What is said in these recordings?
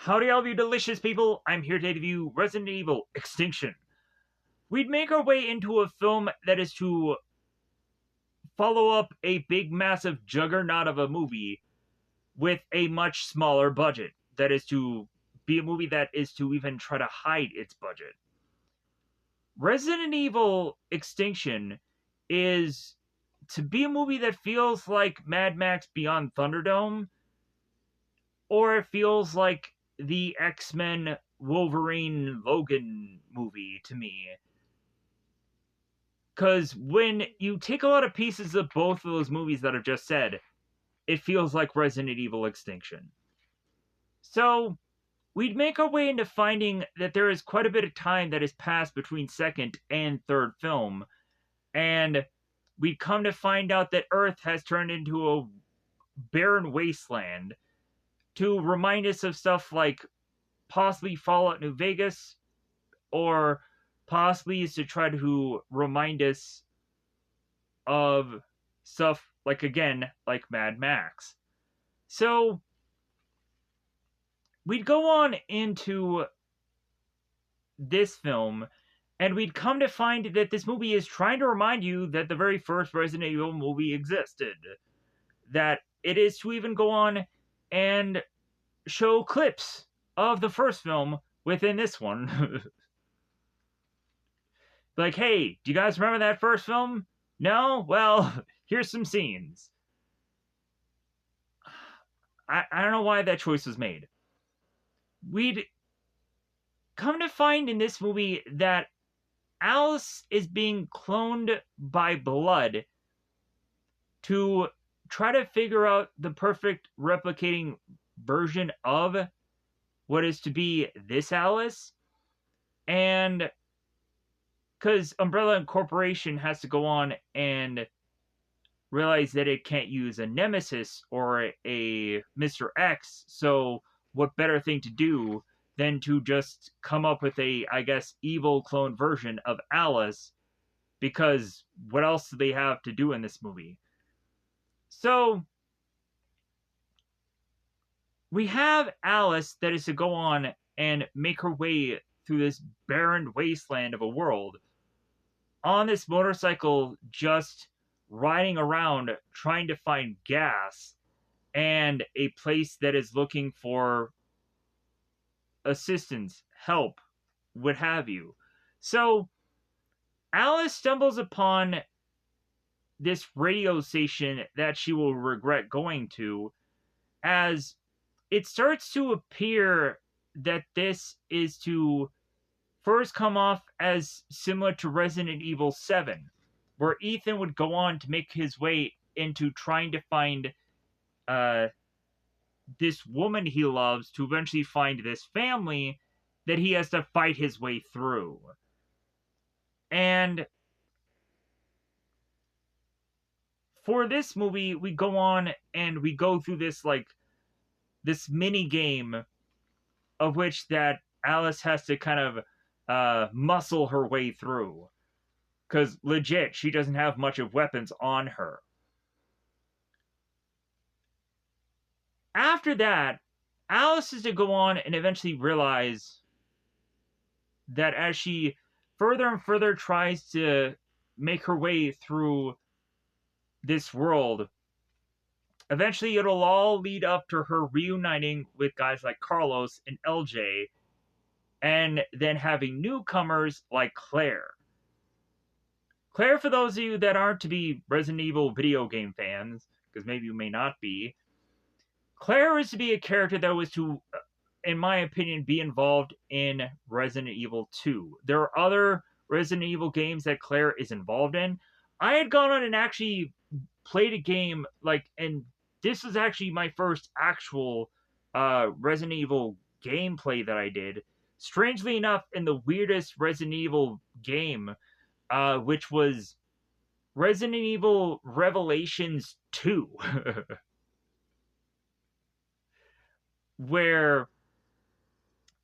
Howdy all of you delicious people, I'm here to review Resident Evil Extinction. We'd make our way into a film that is to follow up a big massive juggernaut of a movie with a much smaller budget. That is to be a movie that is to even try to hide its budget. Resident Evil Extinction is to be a movie that feels like Mad Max Beyond Thunderdome, or it feels like the X-Men Wolverine Logan movie to me. Because when you take a lot of pieces of both of those movies that I've just said, it feels like Resident Evil Extinction. So, we'd make our way into finding that there is quite a bit of time that has passed between second and third film, and we'd come to find out that Earth has turned into a barren wasteland to remind us of stuff like possibly Fallout New Vegas, or possibly is to try to remind us of stuff like, again, like Mad Max. So, we'd go on into this film, and we'd come to find that this movie is trying to remind you that the very first Resident Evil movie existed. That it is to even go on and show clips of the first film within this one. Like, hey, do you guys remember that first film? No? Well, here's some scenes. I don't know why that choice was made. We'd come to find in this movie that Alice is being cloned by blood to try to figure out the perfect replicating version of what is to be this Alice. And because Umbrella Corporation has to go on and realize that it can't use a Nemesis or a Mr. X, so what better thing to do than to just come up with a, I guess, evil clone version of Alice, because what else do they have to do in this movie? So, we have Alice that is to go on and make her way through this barren wasteland of a world on this motorcycle, just riding around trying to find gas and a place that is looking for assistance, help, what have you. So, Alice stumbles upon this radio station that she will regret going to, as it starts to appear that this is to first come off as similar to Resident Evil 7, where Ethan would go on to make his way into trying to find this woman he loves, to eventually find this family that he has to fight his way through. And for this movie, we go on and we go through this, like, this mini game of which that Alice has to kind of muscle her way through. Because legit, she doesn't have much of weapons on her. After that, Alice is to go on and eventually realize that as she further and further tries to make her way through this world, eventually it'll all lead up to her reuniting with guys like Carlos and LJ, and then having newcomers like Claire. Claire, for those of you that aren't to be Resident Evil video game fans, because maybe you may not be, Claire is to be a character that was to, in my opinion, be involved in Resident Evil 2. There are other Resident Evil games that Claire is involved in. I had gone on and actually played a game, like, and this was actually my first actual Resident Evil gameplay that I did. Strangely enough, in the weirdest Resident Evil game, which was Resident Evil Revelations 2. Where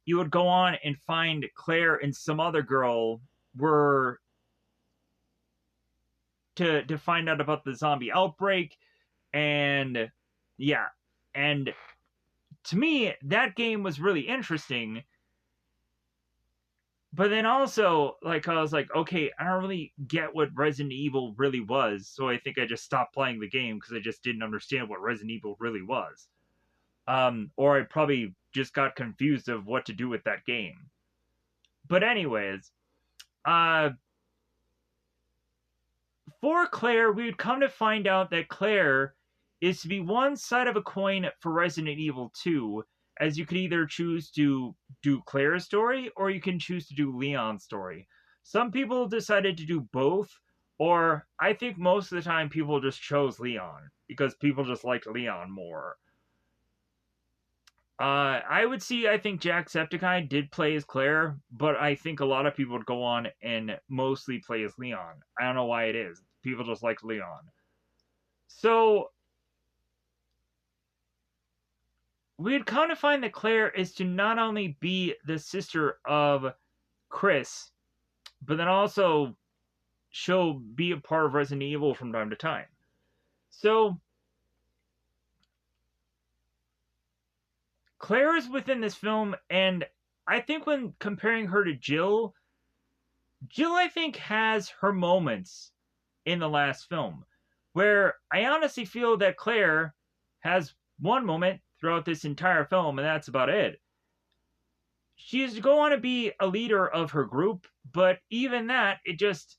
you would go on and find Claire and some other girl were to find out about the zombie outbreak, and yeah, and to me, that game was really interesting. But then also, like, I was like, okay, I don't really get what Resident Evil really was. So I think I just stopped playing the game because I just didn't understand what Resident Evil really was. Or I probably just got confused of what to do with that game. But anyways, uh, for Claire, we would come to find out that Claire is to be one side of a coin for Resident Evil 2, as you could either choose to do Claire's story or you can choose to do Leon's story. Some people decided to do both, or I think most of the time people just chose Leon because people just liked Leon more. I would see, I think Jacksepticeye did play as Claire, but I think a lot of people would go on and mostly play as Leon. I don't know why it is. People just like Leon. So, we'd come to find that Claire is to not only be the sister of Chris, but then also she'll be a part of Resident Evil from time to time. So, Claire is within this film, and I think when comparing her to Jill, I think, has her moments in the last film, where I honestly feel that Claire has one moment throughout this entire film, and that's about it. She is to go on to be a leader of her group, but even that, it just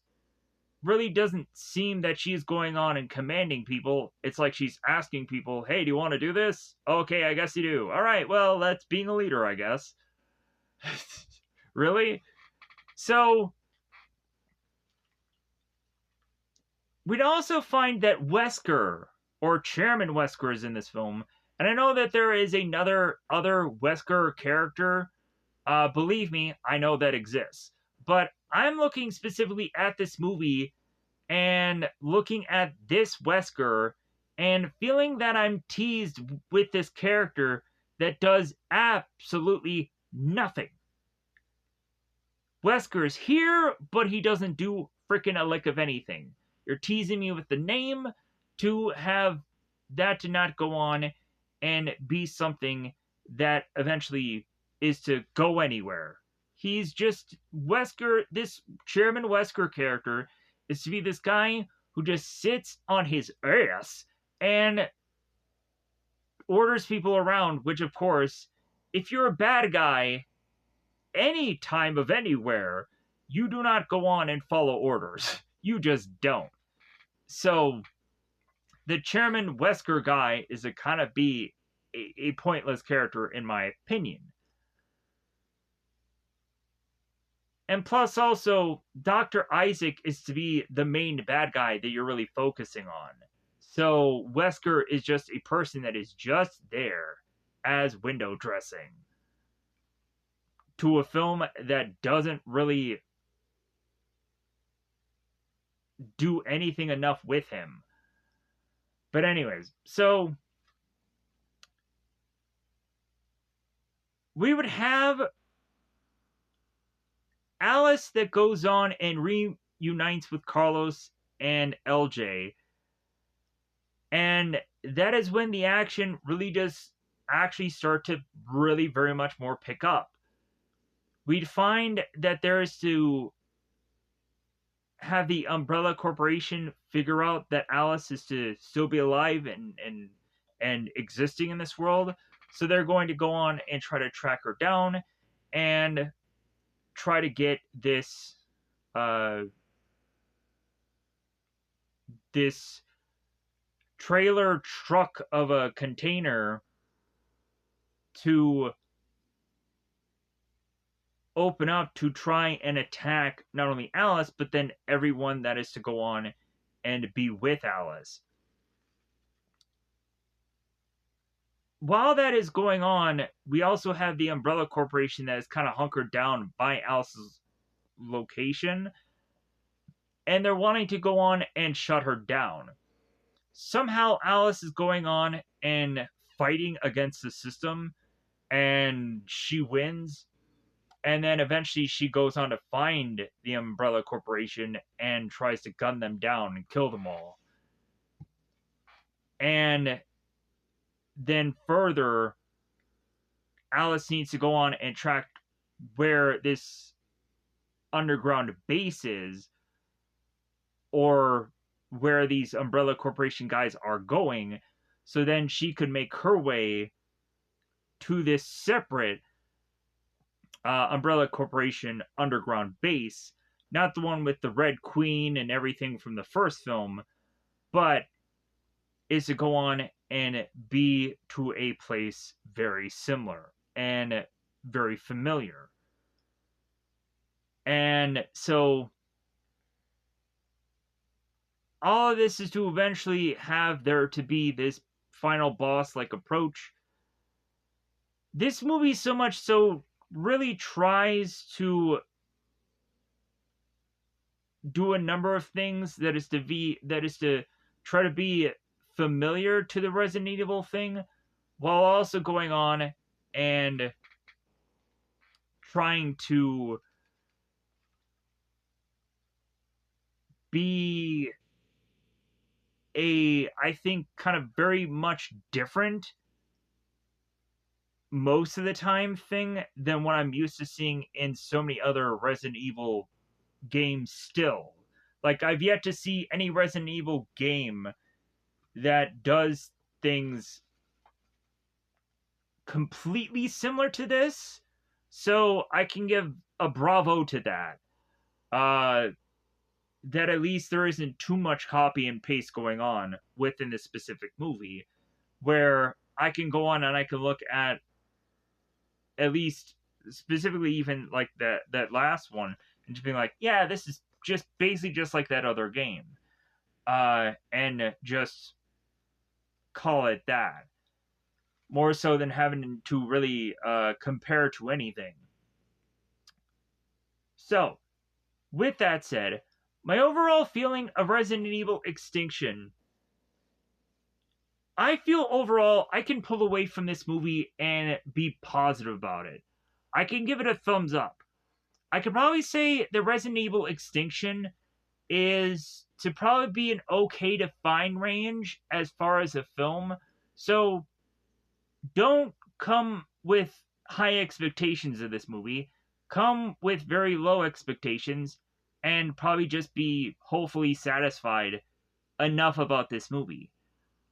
really doesn't seem that she's going on and commanding people. It's like she's asking people, hey, do you want to do this? Okay, I guess you do. All right, well, that's being a leader, I guess. Really? So, we'd also find that Wesker, or Chairman Wesker, is in this film. And I know that there is another other Wesker character. Believe me, I know that exists. But I'm looking specifically at this movie and looking at this Wesker and feeling that I'm teased with this character that does absolutely nothing. Wesker's here, but he doesn't do freaking a lick of anything. You're teasing me with the name to have that to not go on and be something that eventually is to go anywhere. He's just Wesker, this Chairman Wesker character is to be this guy who just sits on his ass and orders people around, which, of course, if you're a bad guy, any time of anywhere, you do not go on and follow orders. You just don't. So, the Chairman Wesker guy is a kind of be a pointless character, in my opinion. And plus, also, Dr. Isaac is to be the main bad guy that you're really focusing on. So, Wesker is just a person that is just there as window dressing to a film that doesn't really do anything enough with him. But anyways, so we would have Alice that goes on and reunites with Carlos and LJ. And that is when the action really does actually start to really very much more pick up. We'd find that there is to have the Umbrella Corporation figure out that Alice is to still be alive and existing in this world. So they're going to go on and try to track her down and try to get this this trailer truck of a container to open up to try and attack not only Alice, but then everyone that is to go on and be with Alice. While that is going on, we also have the Umbrella Corporation that is kind of hunkered down by Alice's location, and they're wanting to go on and shut her down. Somehow Alice is going on and fighting against the system, and she wins. And then eventually she goes on to find the Umbrella Corporation and tries to gun them down and kill them all. And then further, Alice needs to go on and track where this underground base is, or where these Umbrella Corporation guys are going, so then she could make her way to this separate Umbrella Corporation underground base, not the one with the Red Queen and everything from the first film, but is to go on and be to a place very similar and very familiar. And so all of this is to eventually have there to be this final boss like approach. This movie so much so really tries to do a number of things that is to try to be familiar to the Resident Evil thing, while also going on and trying to be I think, kind of very much different most of the time thing than what I'm used to seeing in so many other Resident Evil games still. Like, I've yet to see any Resident Evil game that does things completely similar to this. So I can give a bravo to that. That at least there isn't too much copy and paste going on within this specific movie, where I can go on and I can look at least specifically even like that last one and just being like, yeah, this is just basically just like that other game, and just call it that, more so than having to really compare to anything. So, with that said, my overall feeling of Resident Evil Extinction, I feel overall I can pull away from this movie and be positive about it. I can give it a thumbs up. I could probably say the Resident Evil Extinction is to probably be an okay to fine range as far as a film. So don't come with high expectations of this movie. Come with very low expectations and probably just be hopefully satisfied enough about this movie.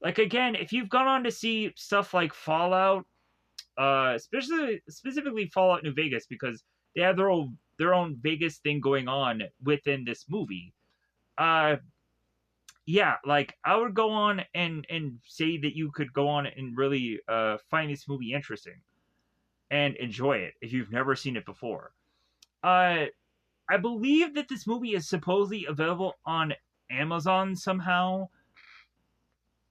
Like, again, if you've gone on to see stuff like Fallout, specifically Fallout New Vegas, because they have their own Vegas thing going on within this movie. Yeah, like, I would go on and say that you could go on and really find this movie interesting and enjoy it if you've never seen it before. I believe that this movie is supposedly available on Amazon somehow.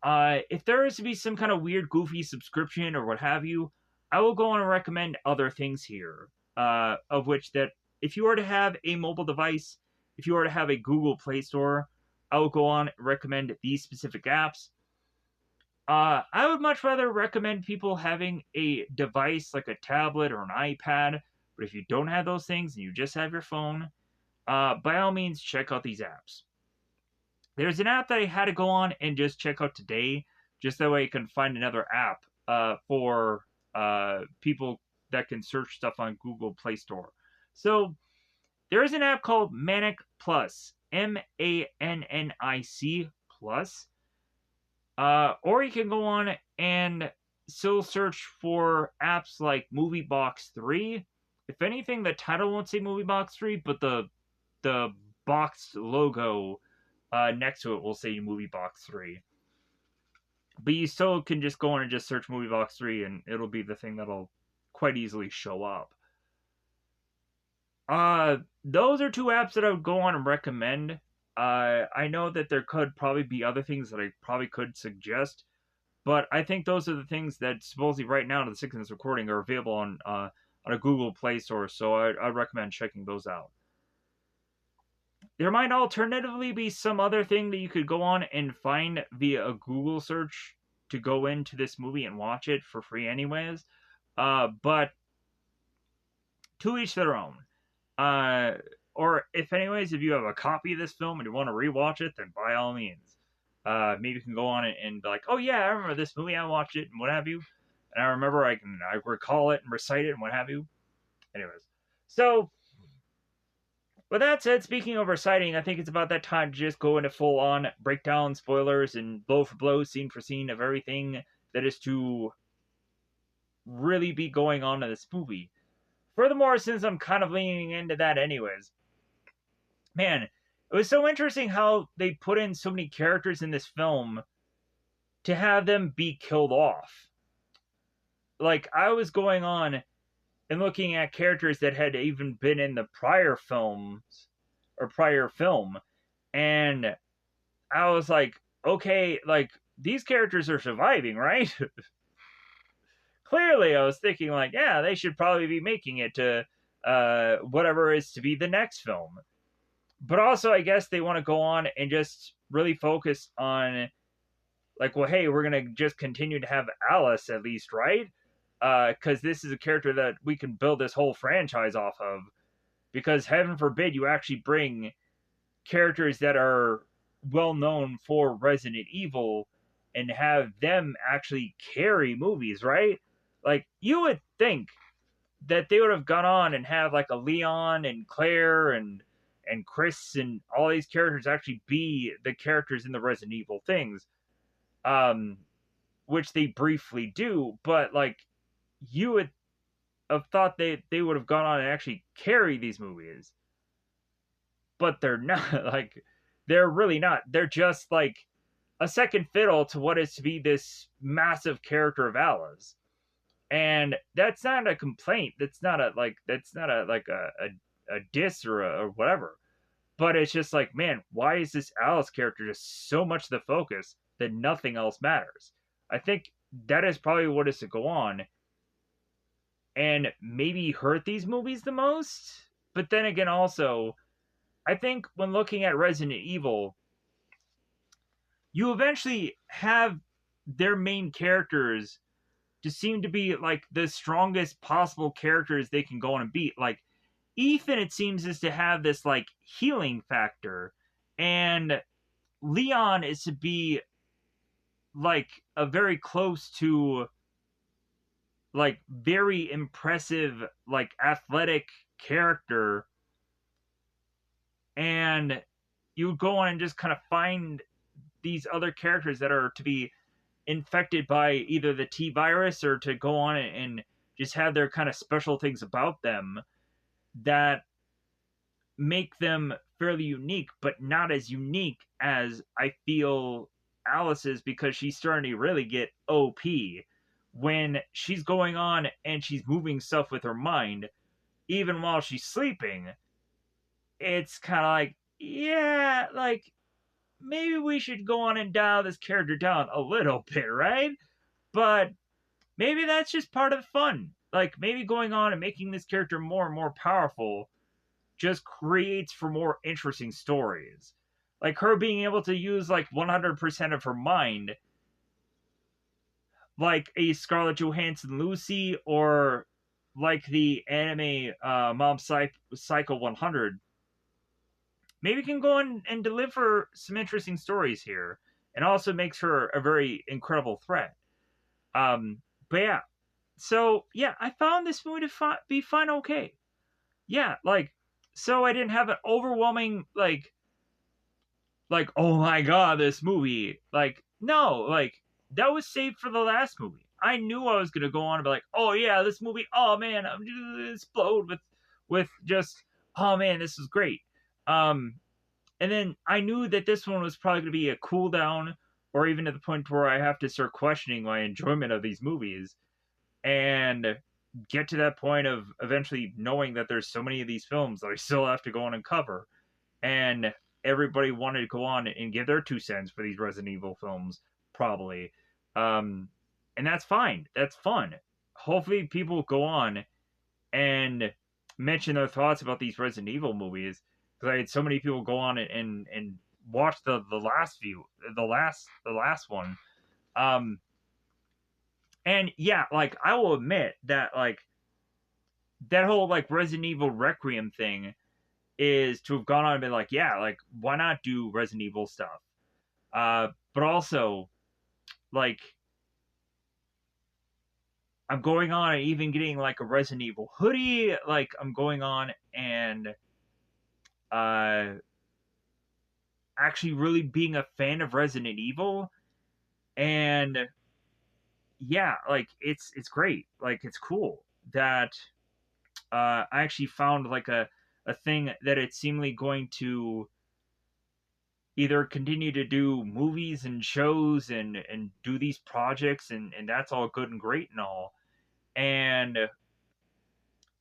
If there is to be some kind of weird, goofy subscription or what have you, I will go on and recommend other things here. Of which that if you were to have a mobile device, if you were to have a Google Play Store, I will go on and recommend these specific apps. I would much rather recommend people having a device like a tablet or an iPad. But if you don't have those things and you just have your phone, by all means, check out these apps. There's an app that I had to go on and just check out today, just that way I can find another app for people that can search stuff on Google Play Store. So there is an app called Manic Plus, MANNIC Plus, or you can go on and still search for apps like Movie Box 3. If anything, the title won't say Movie Box 3, but the box logo next to it will say Movie Box 3. But you still can just go on and just search Movie Box 3 and it'll be the thing that'll quite easily show up. Those are two apps that I would go on and recommend. I know that there could probably be other things that I probably could suggest, but I think those are the things that supposedly right now to the 6th recording are available on a Google Play Store, so I'd recommend checking those out. There might alternatively be some other thing that you could go on and find via a Google search to go into this movie and watch it for free anyways. But to each their own. Or if you have a copy of this film and you want to rewatch it, then by all means. Maybe you can go on and be like, oh yeah, I remember this movie, I watched it, and what have you. and I remember I recall it and recite it and what have you. Anyways, so with that said, speaking of reciting, I think it's about that time to just go into full on breakdown, spoilers, and blow for blow, scene for scene of everything that is to really be going on in this movie. Furthermore, since I'm kind of leaning into that anyways, man, it was so interesting how they put in so many characters in this film to have them be killed off. Like, I was going on and looking at characters that had even been in the prior films or prior film, and I was like, okay, like, these characters are surviving, right? Clearly, I was thinking, like, yeah, they should probably be making it to whatever is to be the next film. But also, I guess they want to go on and just really focus on, like, well, hey, we're going to just continue to have Alice at least, right? Because this is a character that we can build this whole franchise off of. Because heaven forbid you actually bring characters that are well known for Resident Evil and have them actually carry movies, right? Like, you would think that they would have gone on and have like a Leon and Claire and Chris and all these characters actually be the characters in the Resident Evil things, um, which they briefly do. But like, you would have thought they would have gone on and actually carry these movies, but they're not. Like, they're really not. They're just like a second fiddle to what is to be this massive character of Alice. And that's not a complaint. That's not a like. That's not a like a diss or whatever. But it's just like, man, why is this Alice character just so much the focus that nothing else matters? I think that is probably what is to go on, and maybe hurt these movies the most. But then again, also, I think when looking at Resident Evil, you eventually have their main characters just seem to be like the strongest possible characters they can go on and beat. Like, Ethan, it seems, is to have this like healing factor, and Leon is to be like a very close to like very impressive like athletic character, and you go on and just kind of find these other characters that are to be infected by either the T virus or to go on and just have their kind of special things about them that make them fairly unique, but not as unique as I feel Alice is, because she's starting to really get OP when she's going on and she's moving stuff with her mind, even while she's sleeping. It's kind of like, yeah, like, maybe we should go on and dial this character down a little bit, right? But maybe that's just part of the fun. Like, maybe going on and making this character more and more powerful just creates for more interesting stories. Like, her being able to use like 100% of her mind, like a Scarlett Johansson Lucy, or like the anime Mob Psycho 100, maybe can go on and deliver some interesting stories here, and also makes her a very incredible threat. But yeah, so yeah, I found this movie to be fine, okay. Yeah, like, so I didn't have an overwhelming like, oh my god, this movie. Like, no, like, that was saved for the last movie. I knew I was gonna go on and be like, oh yeah, this movie, oh man, I'm gonna explode with just, oh man, this is great. And then I knew that this one was probably gonna be a cool down, or even to the point where I have to start questioning my enjoyment of these movies, and get to that point of eventually knowing that there's so many of these films that I still have to go on and cover. And everybody wanted to go on and give their 2 cents for these Resident Evil films, probably. And that's fine. That's fun. Hopefully, people go on and mention their thoughts about these Resident Evil movies, because I had so many people go on and watch the last one. And yeah, like, I will admit that like that whole like Resident Evil Requiem thing is to have gone on and been like, yeah, like, why not do Resident Evil stuff? But also, like, I'm going on and even getting like a Resident Evil hoodie. Like I'm going on and uh actually really being a fan of Resident Evil. And yeah, like it's great. Like it's cool that I actually found like a thing that it's seemingly going to either continue to do movies and shows and do these projects, and that's all good and great and all. And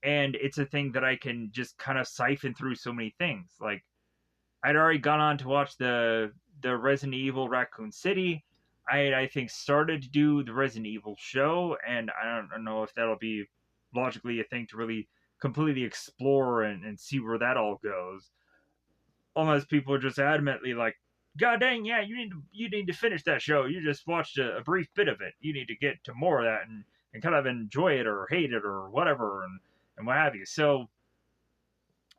it's a thing that I can just kind of siphon through so many things. Like I'd already gone on to watch the Resident Evil Raccoon City. I think started to do the Resident Evil show, and I don't know if that'll be logically a thing to really completely explore and see where that all goes. Unless people are just adamantly like, God dang, yeah, you need to finish that show. You just watched a brief bit of it. You need to get to more of that and kind of enjoy it or hate it or whatever and what have you. So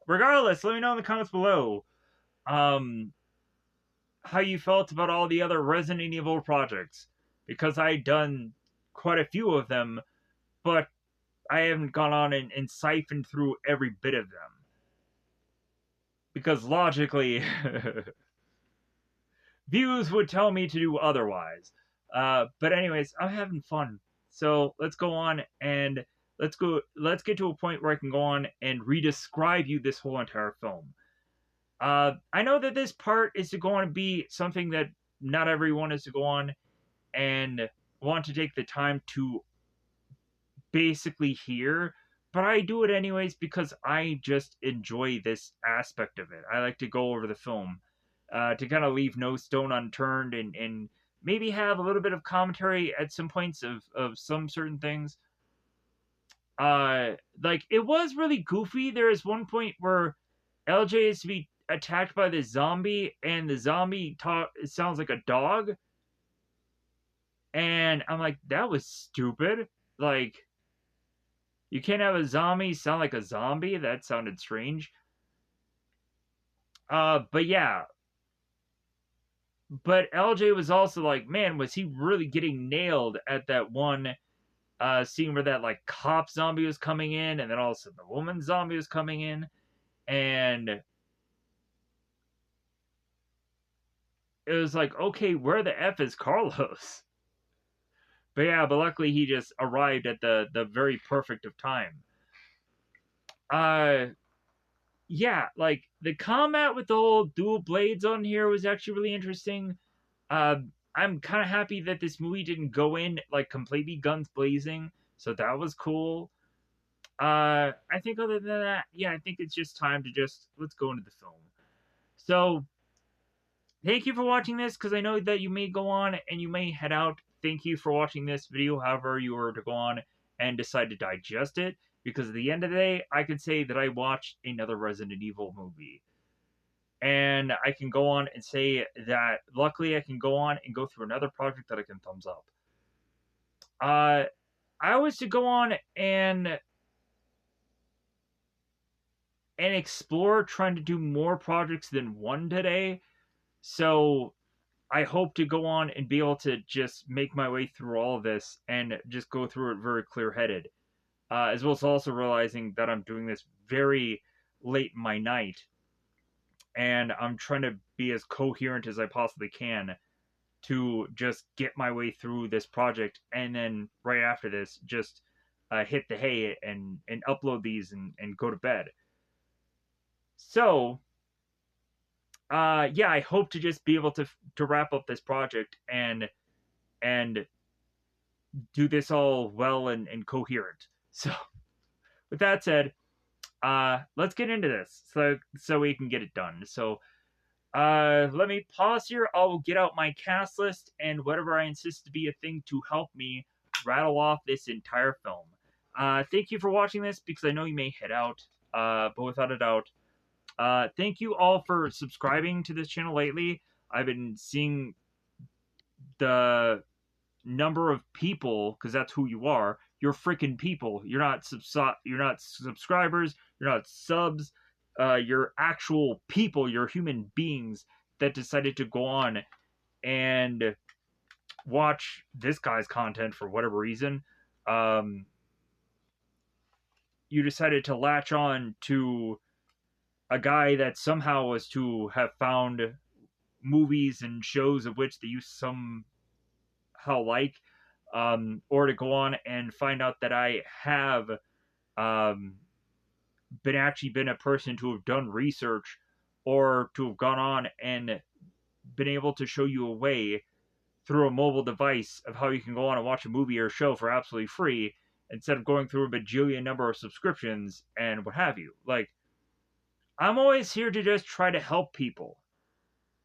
regardless, let me know in the comments below um how you felt about all the other Resident Evil projects. Because I done quite a few of them, but I haven't gone on and siphoned through every bit of them. Because logically views would tell me to do otherwise. But anyways, I'm having fun. So let's go on and let's get to a point where I can go on and redescribe you this whole entire film. I know that this part is to go on and be something that not everyone is to go on and want to take the time to basically hear, but I do it anyways because I just enjoy this aspect of it. I like to go over the film to kind of leave no stone unturned and maybe have a little bit of commentary at some points of some certain things. Like it was really goofy. There is one point where LJ is to be attacked by the zombie, and the zombie talk it sounds like a dog, and I'm like, that was stupid. Like, you can't have a zombie sound like a zombie. That sounded strange. But yeah. But LJ was also like, man, was he really getting nailed at that one scene where that like cop zombie was coming in, and then also the woman zombie was coming in, and it was like, okay, where the F is Carlos? But yeah, but luckily he just arrived at the very perfect of time. Uh yeah, like the combat with the whole dual blades on here was actually really interesting. Uh, I'm kind of happy that this movie didn't go in like completely guns blazing, so that was cool. I think other than that, yeah, I think it's just time to just let's go into the film. So, thank you for watching this because I know that you may go on and you may head out. Thank you for watching this video, however you were to go on and decide to digest it. Because at the end of the day, I could say that I watched another Resident Evil movie. And I can go on and say that luckily I can go on and go through another project that I can thumbs up. I was to go on and explore trying to do more projects than one today. So I hope to go on and be able to just make my way through all of this and just go through it very clear headed. As well as also realizing that I'm doing this very late in my night and I'm trying to be as coherent as I possibly can to just get my way through this project, and then right after this, just hit the hay and upload these and go to bed. So, yeah, I hope to just be able to wrap up this project and do this all well and coherent. So, with that said, let's get into this so we can get it done. So let me pause here. I'll get out my cast list and whatever I insist to be a thing to help me rattle off this entire film. Thank you for watching this because I know you may head out, but without a doubt, thank you all for subscribing to this channel lately. I've been seeing the number of people, because that's who you are. You're freaking people. You're not subscribers. You're not subs. You're actual people. You're human beings that decided to go on and watch this guy's content for whatever reason. um, you decided to latch on to a guy that somehow was to have found movies and shows of which that you somehow like, or to go on and find out that I have um, been a person to have done research or to have gone on and been able to show you a way through a mobile device of how you can go on and watch a movie or a show for absolutely free instead of going through a bajillion number of subscriptions and what have you. Like, I'm always here to just try to help people.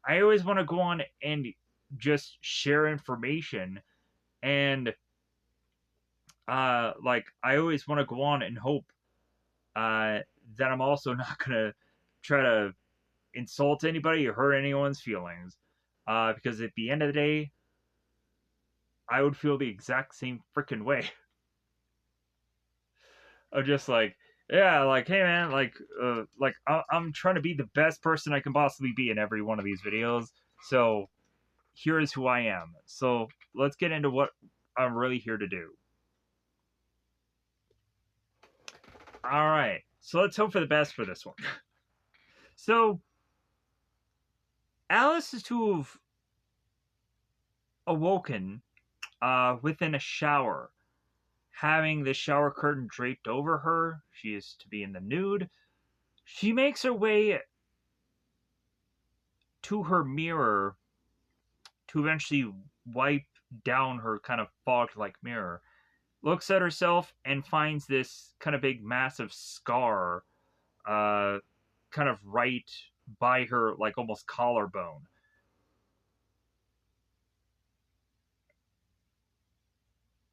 I always want to go on and just share information and like I always want to go on and hope uh that I'm also not gonna try to insult anybody or hurt anyone's feelings. Because at the end of the day, I would feel the exact same freaking way. Of just like, yeah, like, hey man, like I'm trying to be the best person I can possibly be in every one of these videos. So here is who I am. So let's get into what I'm really here to do. All right. So let's hope for the best for this one. So Alice is to have awoken within a shower, having the shower curtain draped over her. She is to be in the nude. She makes her way to her mirror to eventually wipe down her kind of fogged like mirror. Looks at herself and finds this kind of big, massive scar, uh, kind of right by her, like almost collarbone.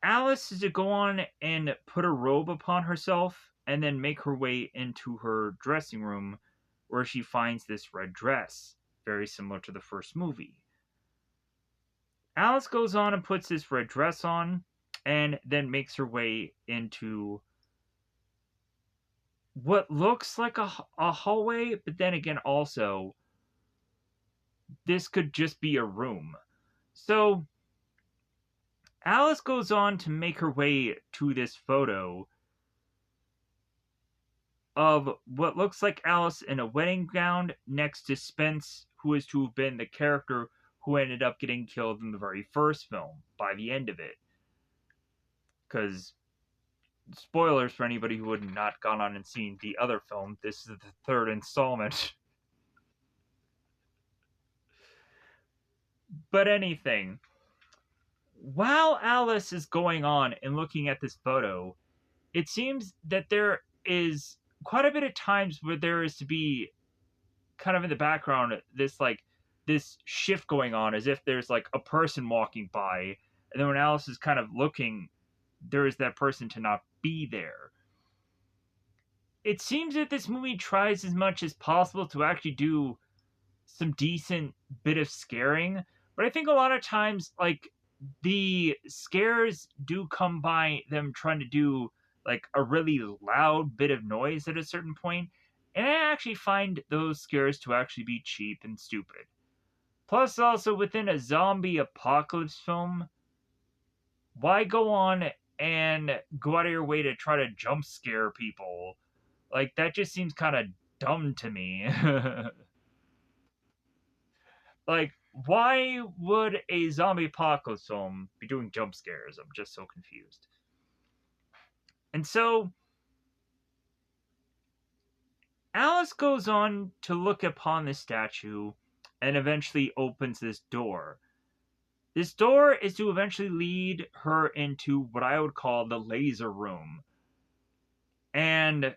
Alice is to go on and put a robe upon herself and then make her way into her dressing room where she finds this red dress, very similar to the first movie. Alice goes on and puts this red dress on and then makes her way into what looks like a hallway, but then again, also, this could just be a room. So, Alice goes on to make her way to this photo of what looks like Alice in a wedding gown next to Spence, who is to have been the character who ended up getting killed in the very first film by the end of it. Because, spoilers for anybody who had not gone on and seen the other film, this is the third installment. But anything. While Alice is going on and looking at this photo, it seems that there is quite a bit of times where there is to be kind of in the background this shift going on as if there's like a person walking by, and then when Alice is kind of looking, there is that person to not be there. It seems that this movie tries as much as possible to actually do some decent bit of scaring, but I think a lot of times like the scares do come by them trying to do like a really loud bit of noise at a certain point, and I actually find those scares to actually be cheap and stupid. Plus, also within a zombie apocalypse film, why go on and go out of your way to try to jump scare people? Like, that just seems kind of dumb to me. Like, why would a zombie apocalypse film be doing jump scares? I'm just so confused. And so, Alice goes on to look upon the statue and eventually opens this door. This door is to eventually lead her into what I would call the laser room. And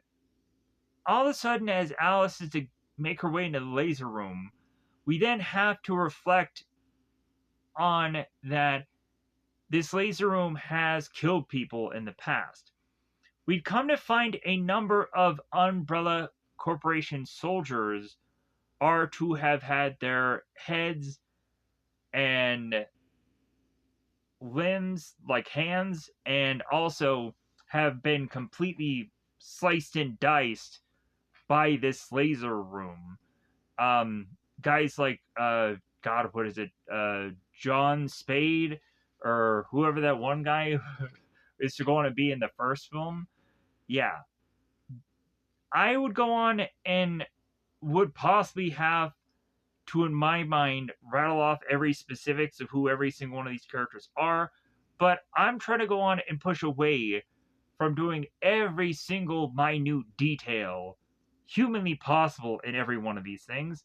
all of a sudden, as Alice is to make her way into the laser room, we then have to reflect on that this laser room has killed people in the past. We'd come to find a number of Umbrella Corporation soldiers are to have had their heads and limbs, like hands, and also have been completely sliced and diced by this laser room. Um, Guys like God, what is it? John Spade or whoever that one guy is to go on and be in the first film, yeah, I would go on and would possibly have to, in my mind, rattle off every specifics of who every single one of these characters are. But I'm trying to go on and push away from doing every single minute detail humanly possible in every one of these things.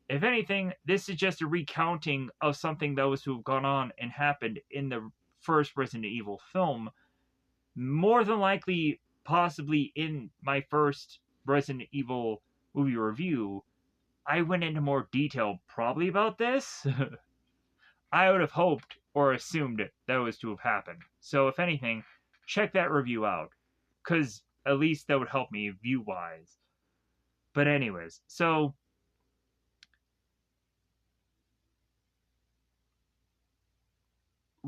If anything, this is just a recounting of something that was to have gone on and happened in the first Resident Evil film. More than likely, possibly in my first Resident Evil movie review, I went into more detail probably about this. I would have hoped or assumed that was to have happened. So, if anything, check that review out, because at least that would help me view wise. But, anyways, so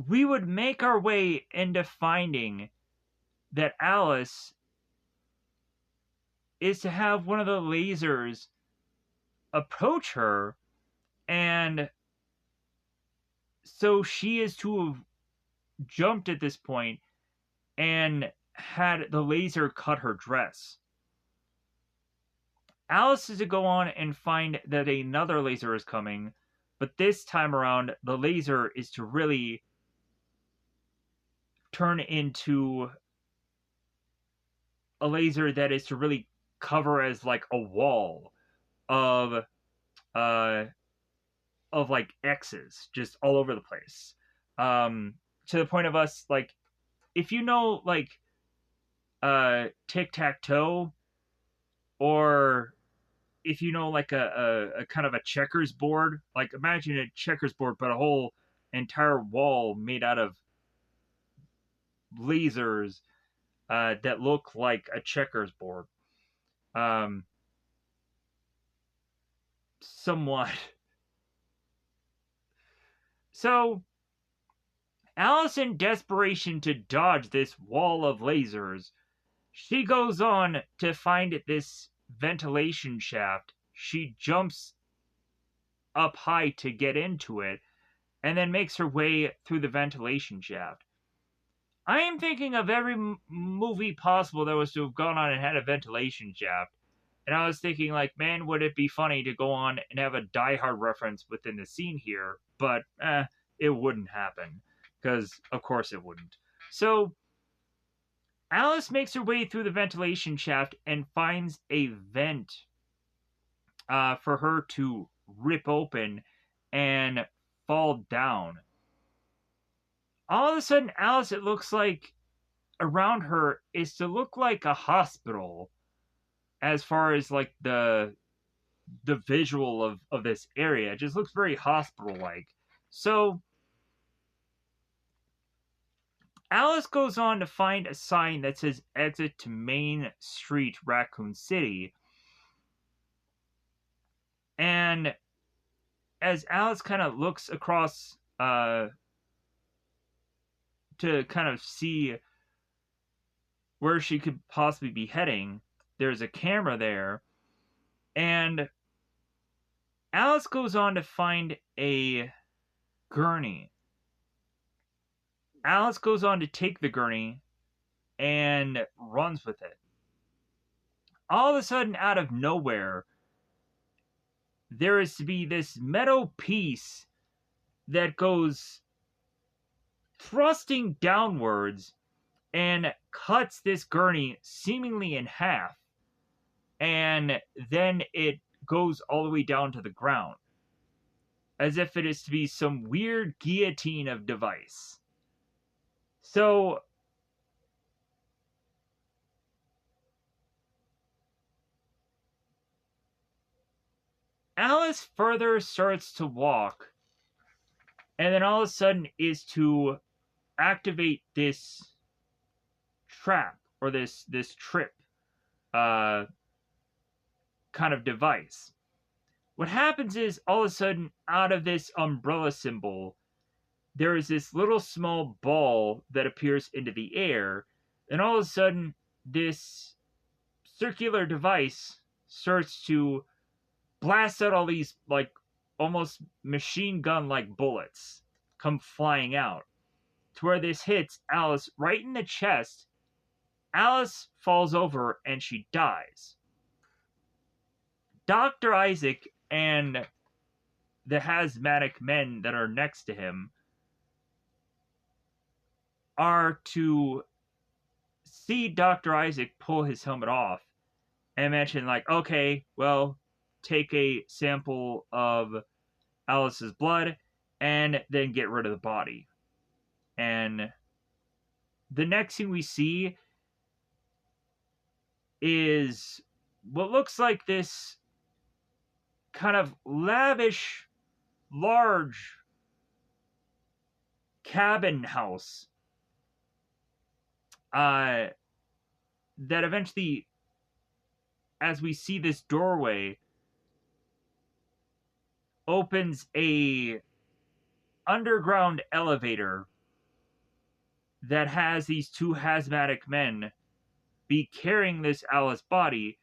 we would make our way into finding that Alice is to have one of the lasers approach her, and so she is to have jumped at this point and had the laser cut her dress. Alice is to go on and find that another laser is coming, but this time around, the laser is to really turn into a laser that is to really cover as like a wall of uh like X's just all over the place. To the point of us, like, if you know, like, tic-tac-toe, or if you know, like, a kind of a checkers board, like, imagine a checkers board, but a whole entire wall made out of lasers that look like a checkers board. Somewhat. So, Alice, in desperation to dodge this wall of lasers, she goes on to find this ventilation shaft. She jumps up high to get into it, and then makes her way through the ventilation shaft. I am thinking of every movie possible that was to have gone on and had a ventilation shaft. And I was thinking, like, man, would it be funny to go on and have a Die Hard reference within the scene here? But, it wouldn't happen. Because, of course, it wouldn't. So, Alice makes her way through the ventilation shaft and finds a vent for her to rip open and fall down. All of a sudden, Alice, it looks like around her is to look like a hospital as far as like the visual of this area. It just looks very hospital like. So Alice goes on to find a sign that says exit to Main Street, Raccoon City. And as Alice kind of looks across to kind of see where she could possibly be heading, there's a camera there. And Alice goes on to find a gurney. Alice goes on to take the gurney and runs with it. All of a sudden, out of nowhere, there is to be this metal piece that goes thrusting downwards and cuts this gurney seemingly in half. And then it goes all the way down to the ground, as if it is to be some weird guillotine of device. So Alice further starts to walk, and then all of a sudden is to activate this trap, or this trip kind of device. What happens is, all of a sudden, out of this umbrella symbol, there is this little small ball that appears into the air, and all of a sudden, this circular device starts to blast out all these, like, almost machine gun like bullets come flying out. to where this hits Alice right in the chest. Alice falls over and she dies. Dr. Isaac and the asthmatic men that are next to him are to see Dr. Isaac pull his helmet off and mention, like, okay, well, take a sample of Alice's blood and then get rid of the body. And the next thing we see is what looks like this kind of lavish, large cabin house that eventually, as we see this doorway, opens a underground elevator that has these two asthmatic men be carrying this Alice body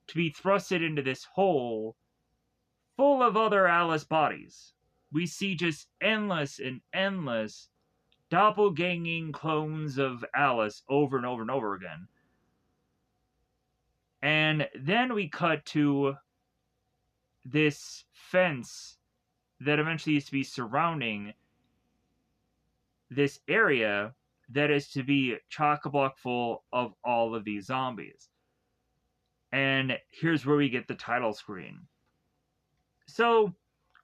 to be thrusted into this hole full of other Alice bodies. We see just endless and endless doppelganging clones of Alice over and over and over again. And then we cut to this fence that eventually is to be surrounding this area that is to be chock-a-block full of all of these zombies. And here's where we get the title screen. So,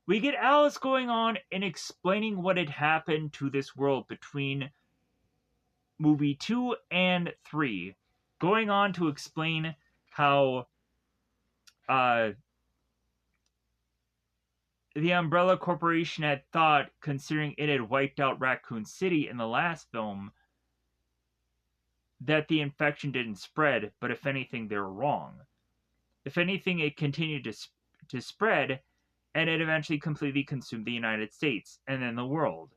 we get Alice going on and explaining what had happened to this world between movie 2 and 3. Going on to explain how the Umbrella Corporation had thought, considering it had wiped out Raccoon City in the last film, that the infection didn't spread, but if anything, they were wrong. If anything, it continued to spread, and it eventually completely consumed the United States, and then the world,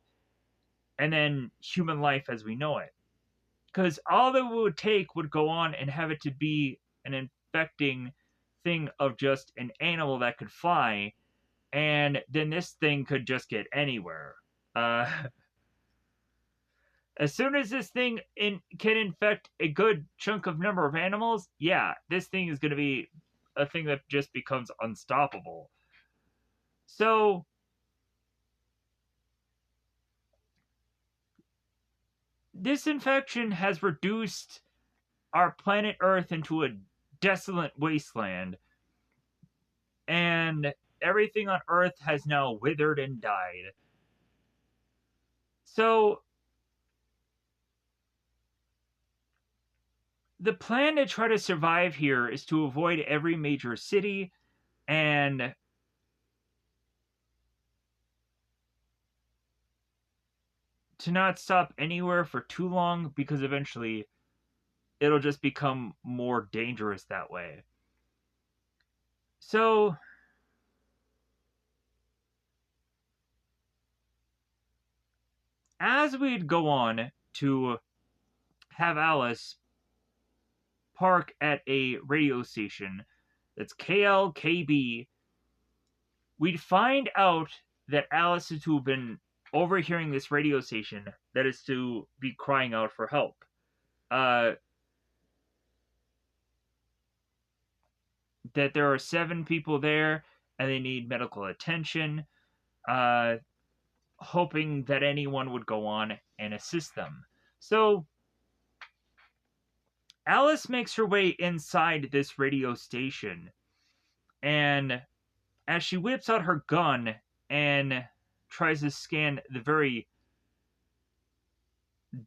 and then human life as we know it. Because all that it would take would go on and have it to be an infecting thing of just an animal that could fly, and then this thing could just get anywhere. As soon as this thing can infect a good chunk of number of animals, yeah, this thing is going to be a thing that just becomes unstoppable. So, this infection has reduced our planet Earth into a desolate wasteland, and everything on Earth has now withered and died. So, the plan to try to survive here is to avoid every major city and to not stop anywhere for too long, because eventually it'll just become more dangerous that way. So, as we'd go on to have Alice park at a radio station that's KLKB, we'd find out that Alice is to have been overhearing this radio station that is to be crying out for help. That there are 7 people there and they need medical attention, hoping that anyone would go on and assist them. So, Alice makes her way inside this radio station, and as she whips out her gun and tries to scan the very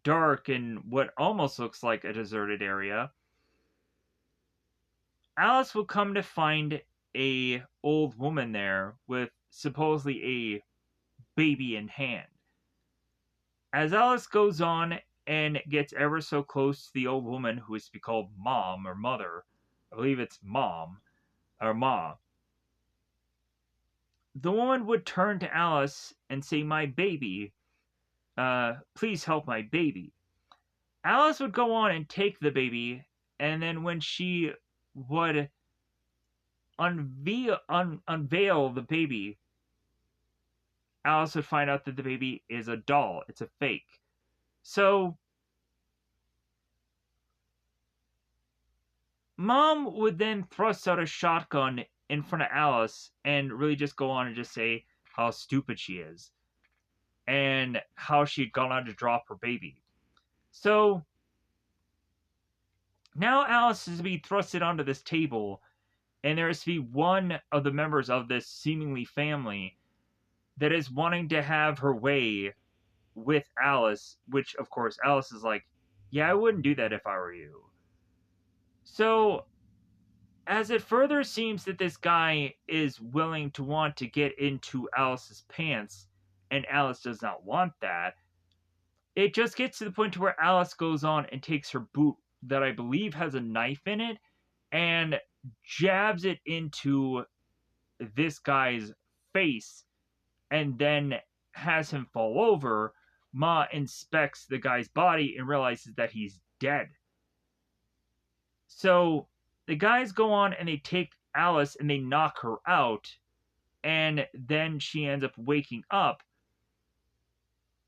dark and what almost looks like a deserted area, Alice will come to find a old woman there with supposedly a baby in hand. As Alice goes on and gets ever so close to the old woman, who is to be called Mom or Mother, I believe it's Mom or Ma, the woman would turn to Alice and say, "My baby, please help my baby." Alice would go on and take the baby, and then when she would unveil the baby, Alice would find out that the baby is a doll. It's a fake. So Mom would then thrust out a shotgun in front of Alice and really just go on and just say how stupid she is and how she'd gone on to drop her baby. So now Alice is to be thrusted onto this table, and there is to be one of the members of this seemingly family that is wanting to have her way with Alice, which of course Alice is like, yeah, I wouldn't do that if I were you. So as it further seems that this guy is willing to want to get into Alice's pants, and Alice does not want that, it just gets to the point to where Alice goes on and takes her boot that I believe has a knife in it and jabs it into this guy's face and then has him fall over. Ma inspects the guy's body and realizes that he's dead. So the guys go on and they take Alice and they knock her out, and then she ends up waking up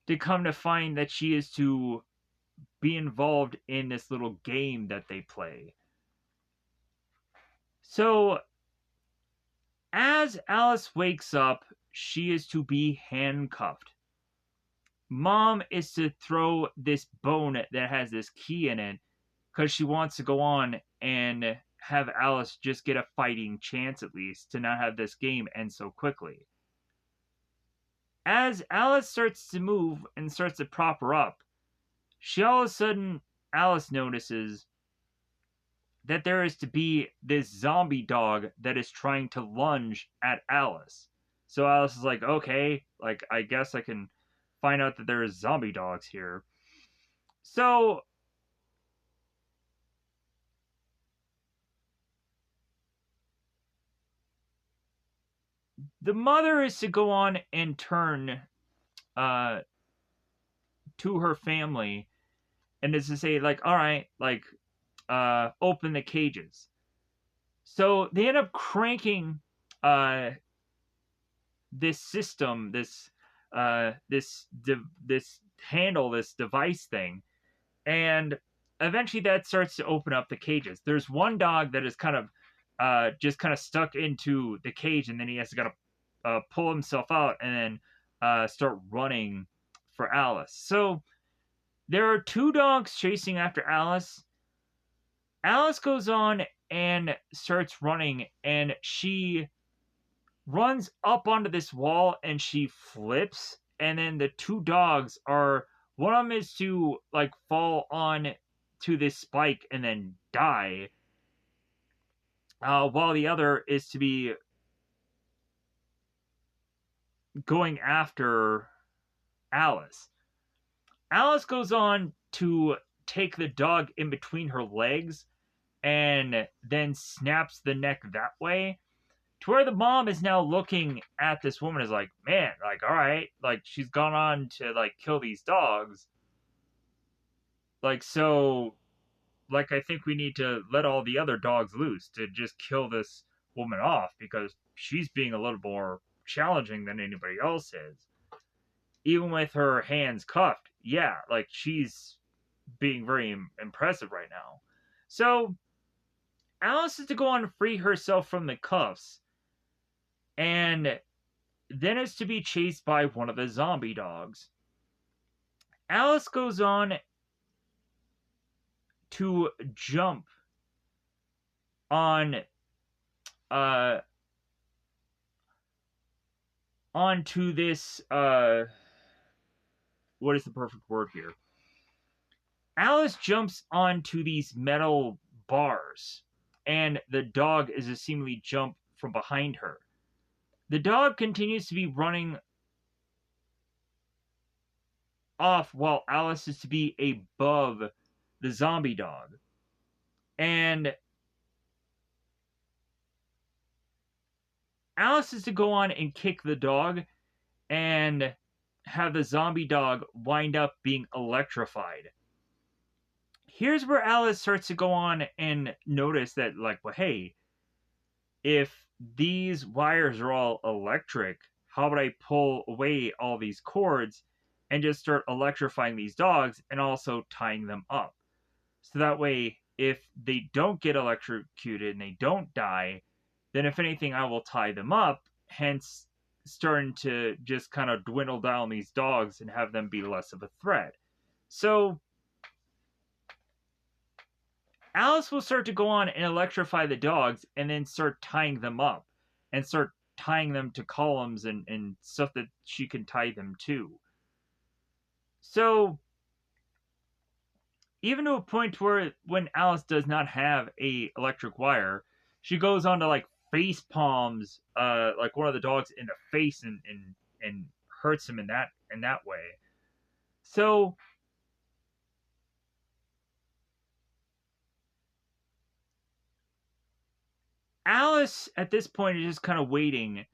to come to find that she is to be involved in this little game that they play. So as Alice wakes up, she is to be handcuffed. Mom is to throw this bone that has this key in it because she wants to go on and have Alice just get a fighting chance at least to not have this game end so quickly. As Alice starts to move and starts to prop her up, she all of a sudden, Alice notices that there is to be this zombie dog that is trying to lunge at Alice. So Alice is like, okay, like I guess I can find out that there's zombie dogs here. So the mother is to go on and turn uh, to her family and is to say, like, all right, like, open the cages. So they end up cranking uh, this system, this handle, this device thing, and eventually that starts to open up the cages. There's one dog that is kind of just kind of stuck into the cage, and then he has to gotta pull himself out and then start running for Alice. So there are two dogs chasing after Alice. Alice goes on and starts running, and she runs up onto this wall and she flips, and then the two dogs are, one of them is to like fall on to this spike and then die, while the other is to be going after Alice. Alice goes on to take the dog in between her legs and then snaps the neck that way, to where the mom is now looking at this woman is like, man, like, all right, like she's gone on to like kill these dogs, like, so, like, I think we need to let all the other dogs loose to just kill this woman off because she's being a little more challenging than anybody else is, even with her hands cuffed. Yeah, like she's being very impressive right now. So Alice is to go on and free herself from the cuffs, and then is to be chased by one of the zombie dogs. Alice goes on to jump on uh onto this what is the perfect word here? Alice jumps onto these metal bars, and the dog is to seemingly jump from behind her. The dog continues to be running off while Alice is to be above the zombie dog. And Alice is to go on and kick the dog and have the zombie dog wind up being electrified. Here's where Alice starts to go on and notice that, like, well, hey, if these wires are all electric, how would I pull away all these cords and just start electrifying these dogs and also tying them up. So that way, if they don't get electrocuted and they don't die, then if anything, I will tie them up, hence starting to just kind of dwindle down these dogs and have them be less of a threat. So Alice will start to go on and electrify the dogs and then start tying them up and start tying them to columns and stuff that she can tie them to. So even to a point where when Alice does not have a electric wire, she goes on to like face palms like one of the dogs in the face and hurts him in that way. So Alice at this point is just kind of waiting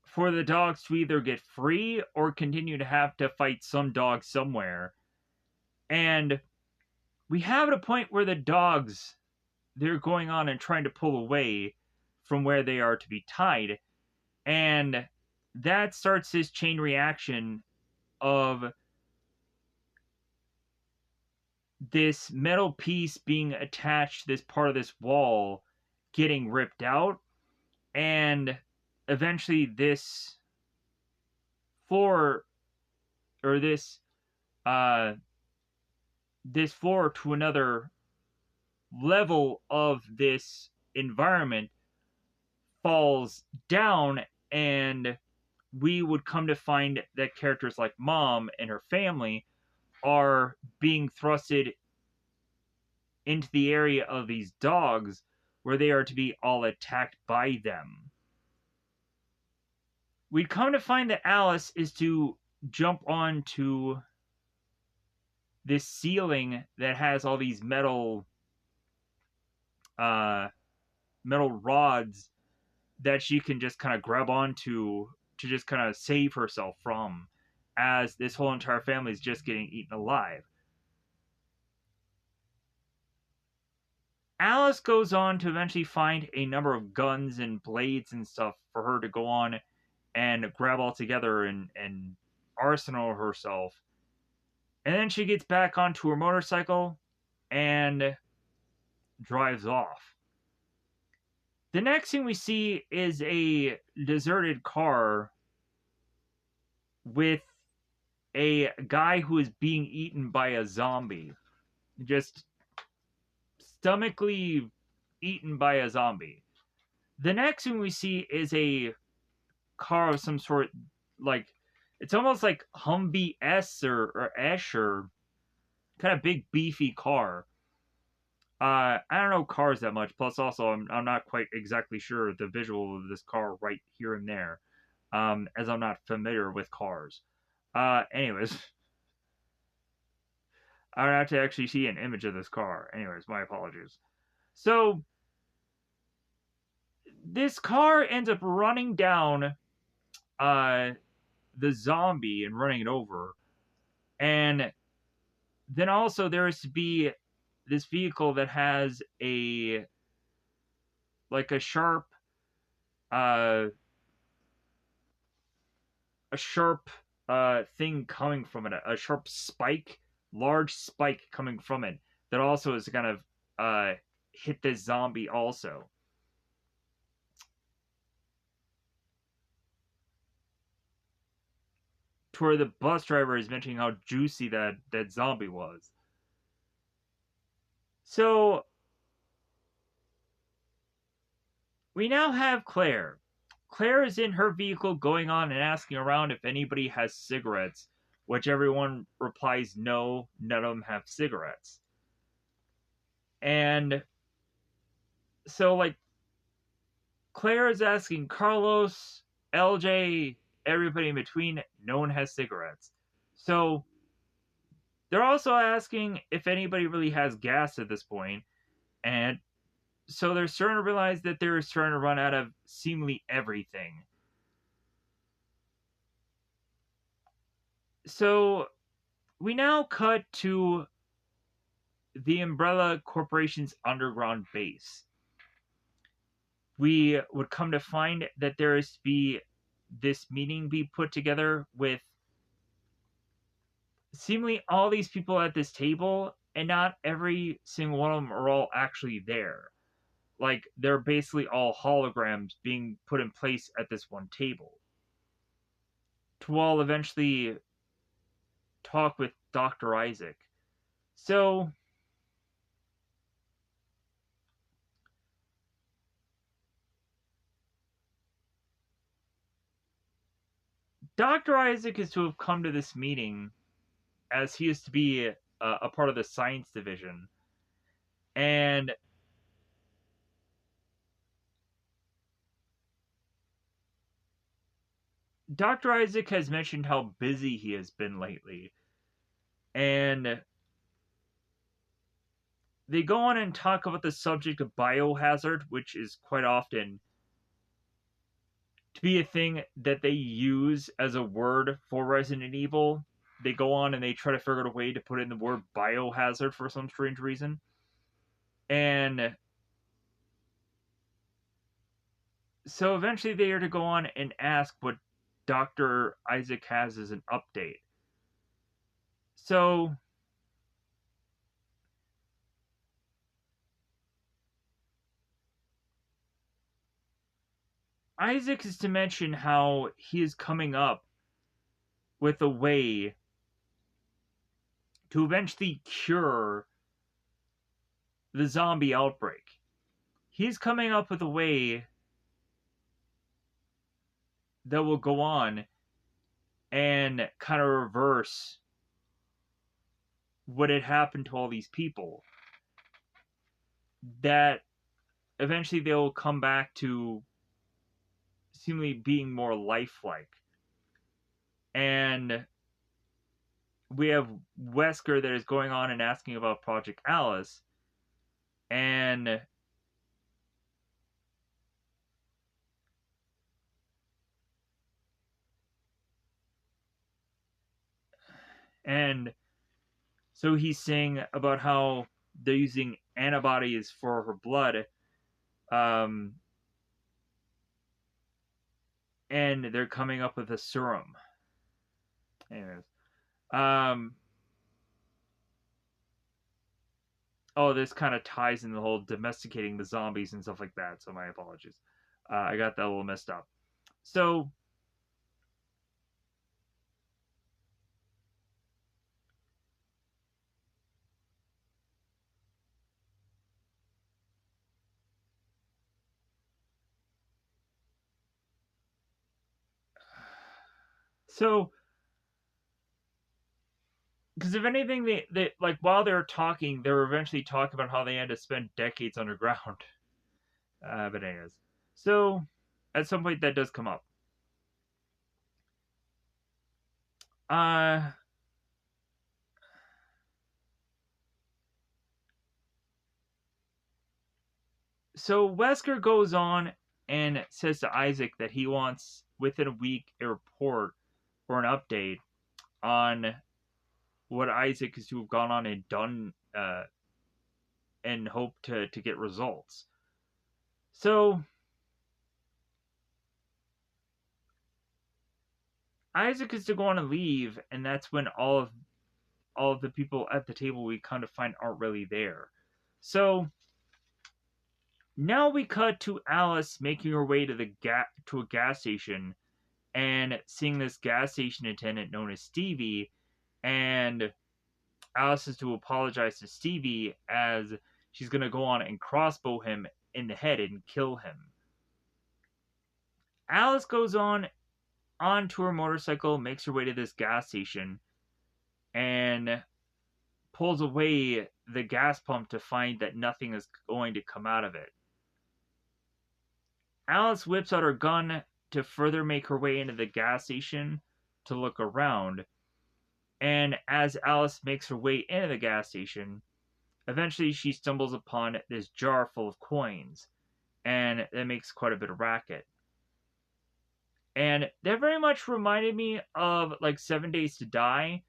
for the dogs to either get free or continue to have to fight some dog somewhere. And we have at a point where the dogs, they're going on and trying to pull away from where they are to be tied. And that starts this chain reaction of this metal piece being attached to this part of this wall getting ripped out. And eventually this floor or uh this floor to another level of this environment falls down, and we would come to find that characters like Mom and her family are being thrusted into the area of these dogs where they are to be all attacked by them. We'd come to find that Alice is to jump onto this ceiling that has all these uh, metal rods that she can just kind of grab onto to just kind of save herself from, as this whole entire family is just getting eaten alive. Alice goes on to eventually find a number of guns and blades and stuff for her to go on and grab all together and arsenal herself. And then she gets back onto her motorcycle and drives off. The next thing we see is a deserted car with a guy who is being eaten by a zombie. Just stomachly eaten by a zombie. The next thing we see is a car of some sort, like, it's almost like Humvee S or Esh or kind of big beefy car. I don't know cars that much. Plus, also, I'm not quite exactly sure the visual of this car right here and there, as I'm not familiar with cars. Anyways, I would have to actually see an image of this car. Anyways, my apologies. So, this car ends up running down the zombie and running it over. And then also there is to be this vehicle that has a like uh a sharp thing coming from it, a sharp spike, large spike coming from it that also is kind of hit this zombie also. To where the bus driver is mentioning how juicy that zombie was. So we now have Claire. Claire is in her vehicle going on and asking around if anybody has cigarettes, which everyone replies no, none of them have cigarettes. And so, like, Claire is asking Carlos, LJ, everybody in between, no one has cigarettes. So they're also asking if anybody really has gas at this point, and so they're starting to realize that they're starting to run out of seemingly everything. So we now cut to the Umbrella Corporation's underground base. We would come to find that there is to be this meeting be put together with seemingly all these people at this table, and not every single one of them are all actually there. Like, they're basically all holograms being put in place at this one table. To all eventually talk with Dr. Isaac. So, Dr. Isaac is to have come to this meeting as he is to be a part of the science division. And Dr. Isaac has mentioned how busy he has been lately. And they go on and talk about the subject of biohazard, which is quite often to be a thing that they use as a word for Resident Evil. They go on and they try to figure out a way to put in the word biohazard for some strange reason. And so eventually they are to go on and ask what Dr. Isaac has as an update. So Isaac is to mention how he is coming up with a way to eventually cure the zombie outbreak. He's coming up with a way that will go on and kind of reverse what had happened to all these people. That eventually they'll come back to seemingly being more lifelike. And we have Wesker that is going on and asking about Project Alice. And so he's saying about how they're using antibodies for her blood, um, and they're coming up with a serum. Anyways, um, oh, this kind of ties in the whole domesticating the zombies and stuff like that. So my apologies. I got that a little messed up. So so because if anything, they like while they're talking, they're eventually talking about how they had to spend decades underground. But anyways, so at some point that does come up. Uh, so Wesker goes on and says to Isaac that he wants within a week a report or an update on what Isaac is to have gone on and done, and hope to get results. So Isaac is to go on and leave, and that's when all of the people at the table we kind of find aren't really there. So now we cut to Alice making her way to to a gas station and seeing this gas station attendant known as Stevie, and Alice is to apologize to Stevie as she's going to go on and crossbow him in the head and kill him. Alice goes onto her motorcycle, makes her way to this gas station, and pulls away the gas pump to find that nothing is going to come out of it. Alice whips out her gun to further make her way into the gas station to look around. And as Alice makes her way into the gas station, eventually she stumbles upon this jar full of coins. And that makes quite a bit of racket. And that very much reminded me of like 7 Days to Die,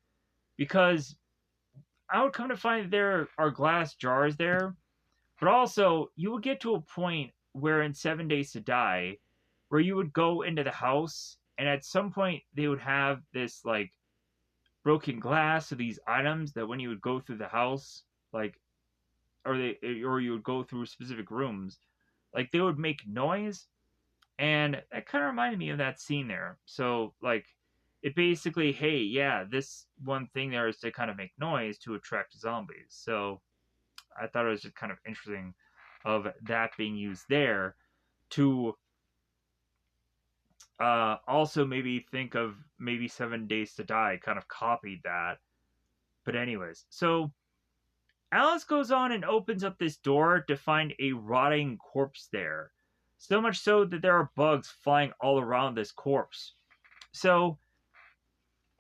because I would come to find that there are glass jars there, but also you would get to a point where in 7 Days to Die, where you would go into the house, and at some point they would have this like broken glass of these items that when you would go through the house, like, or you would go through specific rooms, like they would make noise, and that kind of reminded me of that scene there. So like, it basically, hey, yeah, this one thing there is to kind of make noise to attract zombies. So I thought it was just kind of interesting of that being used there to also maybe think of maybe 7 Days to Die kind of copied that. But anyways, so Alice goes on and opens up this door to find a rotting corpse there. So much so that there are bugs flying all around this corpse. So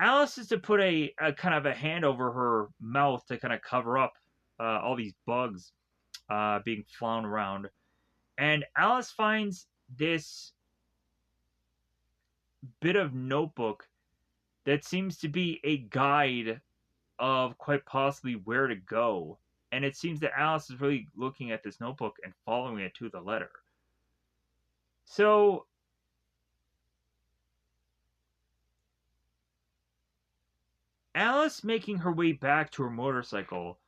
Alice is to put a kind of a hand over her mouth to kind of cover up all these bugs being flown around. And Alice finds this bit of notebook that seems to be a guide of quite possibly where to go. And it seems that Alice is really looking at this notebook and following it to the letter. So Alice, making her way back to her motorcycle,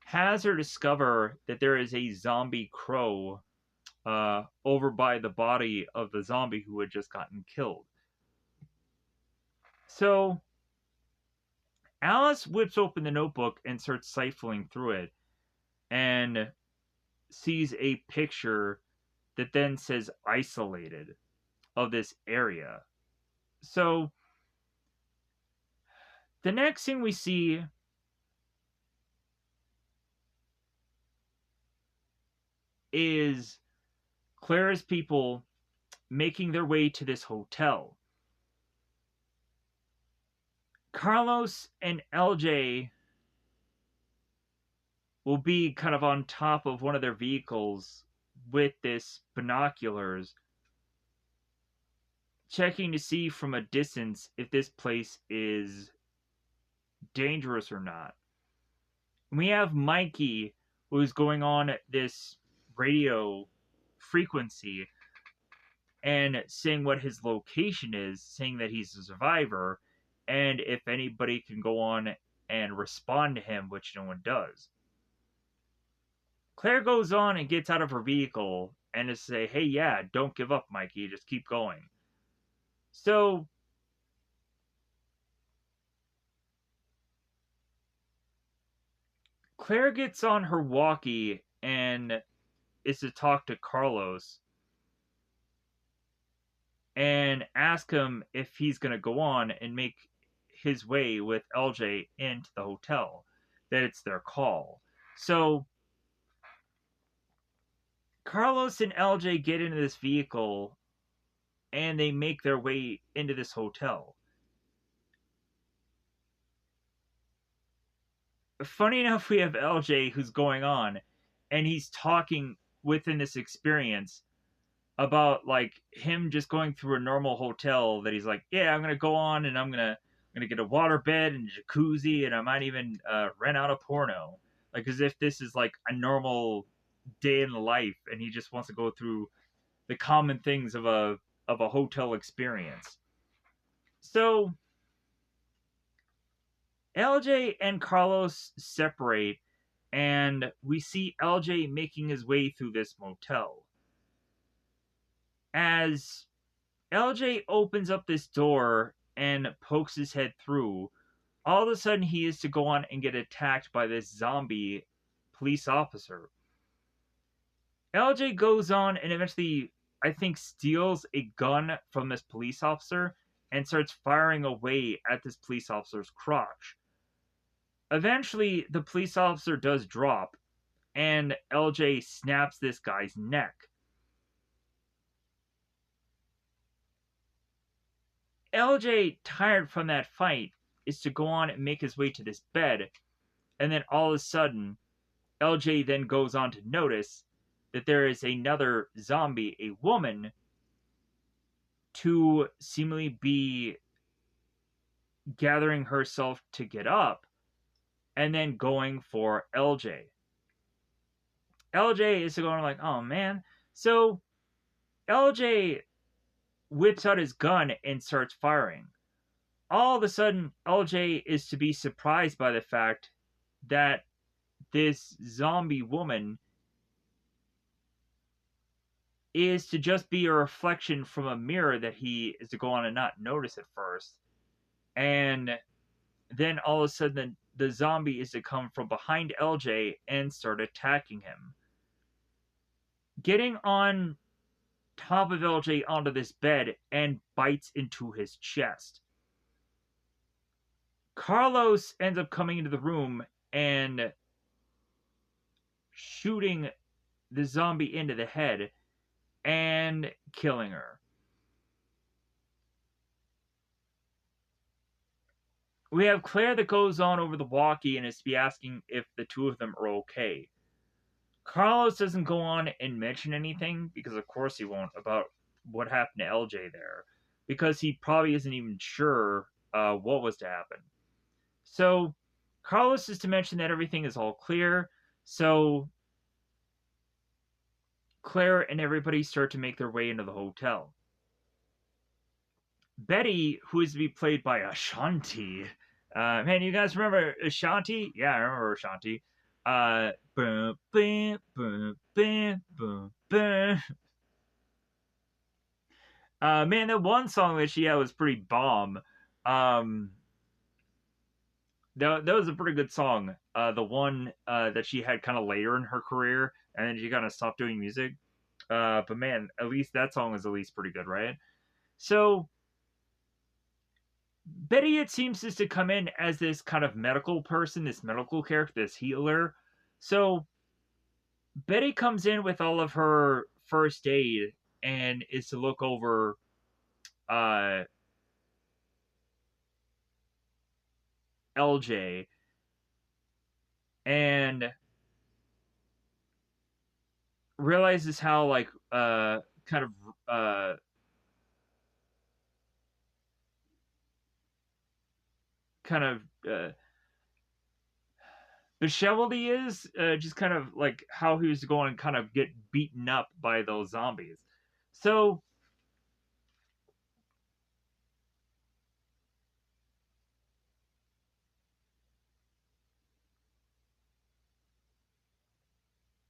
has her discover that there is a zombie crow over by the body of the zombie who had just gotten killed. So Alice whips open the notebook and starts siphoning through it and sees a picture that then says isolated of this area. So the next thing we see is Claire's people making their way to this hotel. Carlos and LJ will be kind of on top of one of their vehicles with this binoculars, checking to see from a distance if this place is dangerous or not. We have Mikey, who's going on this radio frequency and saying what his location is, saying that he's a survivor, and if anybody can go on and respond to him, which no one does. Claire goes on and gets out of her vehicle and to say, hey, yeah, don't give up, Mikey, just keep going. So Claire gets on her walkie and is to talk to Carlos and ask him if he's going to go on and make his way with LJ into the hotel, that it's their call. So Carlos and LJ get into this vehicle and they make their way into this hotel. Funny enough, we have LJ who's going on and he's talking within this experience about like him just going through a normal hotel that he's like, yeah, I'm gonna go on and I'm gonna get a water bed and a jacuzzi and I might even rent out a porno, like as if this is like a normal day in the life, and he just wants to go through the common things of a hotel experience. So LJ and Carlos separate, and we see LJ making his way through this motel. As LJ opens up this door and pokes his head through, all of a sudden he is to go on and get attacked by this zombie police officer. LJ goes on and eventually, I think, steals a gun from this police officer and starts firing away at this police officer's crotch. Eventually, the police officer does drop, and LJ snaps this guy's neck. LJ, tired from that fight, is to go on and make his way to this bed, and then all of a sudden, LJ then goes on to notice that there is another zombie, a woman, to seemingly be gathering herself to get up and then going for LJ. LJ is going like, oh man. So LJ whips out his gun and starts firing. all of a sudden, LJ is to be surprised by the fact that this zombie woman is to just be a reflection from a mirror that he is to go on and not notice at first. And then all of a sudden, the zombie is to come from behind LJ and start attacking him. Getting on top of LJ onto this bed and bites into his chest. Carlos ends up coming into the room and shooting the zombie into the head and killing her. We have Claire that goes on over the walkie and is to be asking if the two of them are okay. Carlos doesn't go on and mention anything, because of course he won't, about what happened to LJ there, because he probably isn't even sure what was to happen. So Carlos is to mention that everything is all clear, so Claire and everybody start to make their way into the hotel. Betty, who is to be played by Ashanti. Man, you guys remember Ashanti? Yeah, I remember Ashanti. Boom, boom, boom, boom, boom, boom. Man, that one song that she had was pretty bomb. That was a pretty good song. The one that she had kind of later in her career, and then she kind of stopped doing music. But man, at least that song is at least pretty good, right? So Betty, it seems, is to come in as this kind of medical person, this medical character, this healer. So Betty comes in with all of her first aid and is to look over LJ and realizes how like kind of kind of disheveled he is, just kind of like how he was going to kind of get beaten up by those zombies. So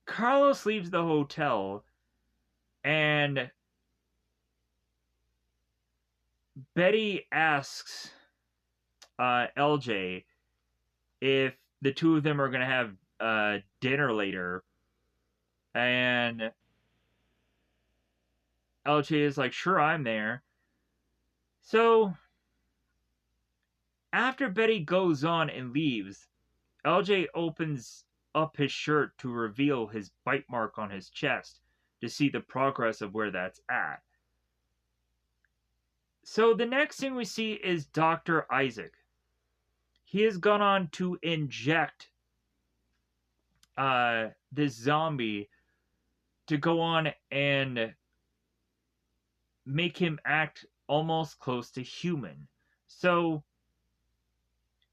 Carlos leaves the hotel and Betty asks LJ if the two of them are going to have dinner later. And LJ is like, sure, I'm there. So after Betty goes on and leaves, LJ opens up his shirt to reveal his bite mark on his chest to see the progress of where that's at. So the next thing we see is Dr. Isaac. He has gone on to inject this zombie to go on and make him act almost close to human. So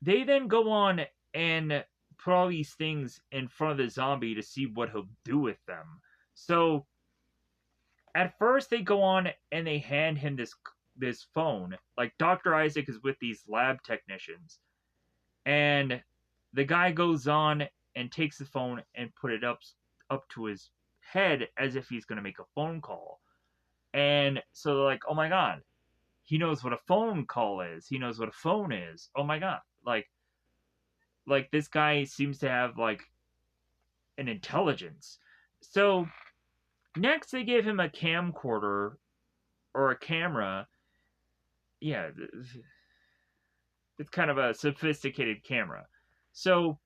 they then go on and put all these things in front of the zombie to see what he'll do with them. So at first they go on and they hand him this phone. Like Dr. Isaac is with these lab technicians. And the guy goes on and takes the phone and put it up to his head as if he's going to make a phone call. And so they're like, "Oh my god. He knows what a phone call is. He knows what a phone is. Oh my god." Like this guy seems to have like an intelligence. So next they give him a camcorder or a camera. Yeah, it's kind of a sophisticated camera. So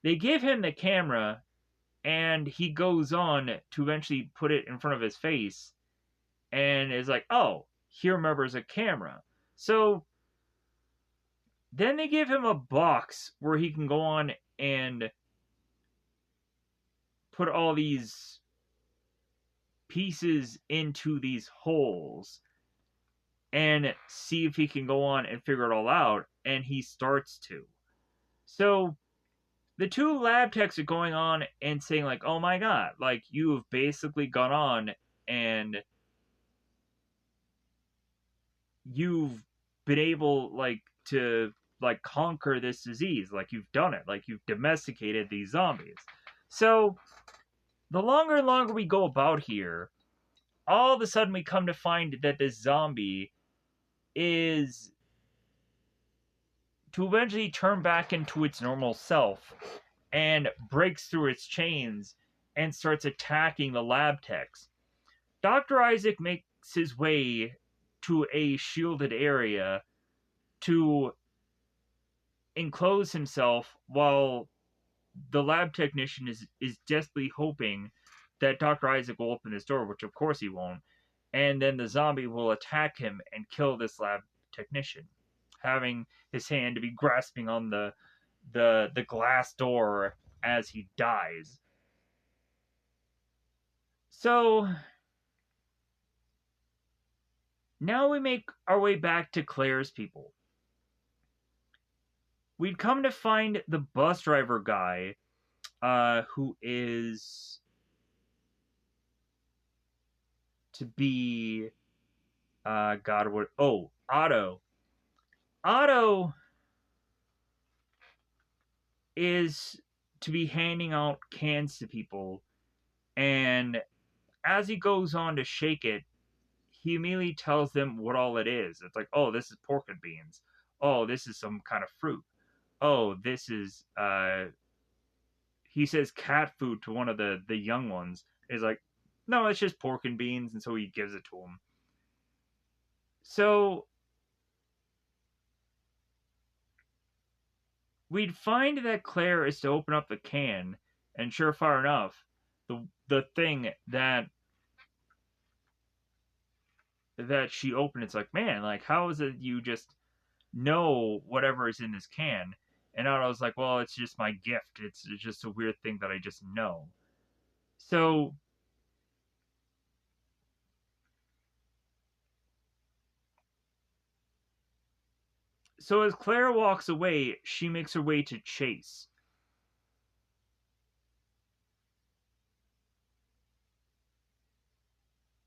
they give him the camera and he goes on to eventually put it in front of his face and is like, "Oh, he remembers a camera." So then they give him a box where he can go on and put all these pieces into these holes and see if he can go on and figure it all out, and he starts to. So the two lab techs are going on and saying like, "Oh my god, like you've basically gone on and you've been able to conquer this disease, like you've done it, like you've domesticated these zombies. So the longer and longer we go about here, all of a sudden we come to find that this zombie is to eventually turn back into its normal self and breaks through its chains and starts attacking the lab techs. Dr. Isaac makes his way to a shielded area to enclose himself while the lab technician is desperately hoping that Dr. Isaac will open this door, which of course he won't, and then the zombie will attack him and kill this lab technician, having his hand to be grasping on the glass door as he dies. So now we make our way back to Claire's people. We'd come to find the bus driver guy, who is to be, God, what? Oh, Otto. Otto is to be handing out cans to people, and as he goes on to shake it, he immediately tells them what all it is. It's like, oh, this is pork and beans. Oh, this is some kind of fruit. Oh, this is he says cat food to one of the young ones. He's like, no, it's just pork and beans, and so he gives it to him. So we'd find that Claire is to open up the can, and surefire enough, the thing that she opened, it's like, man, like how is it you just know whatever is in this can? And I was like, well, it's just my gift. It's just a weird thing that I just know. So so as Claire walks away, she makes her way to Chase.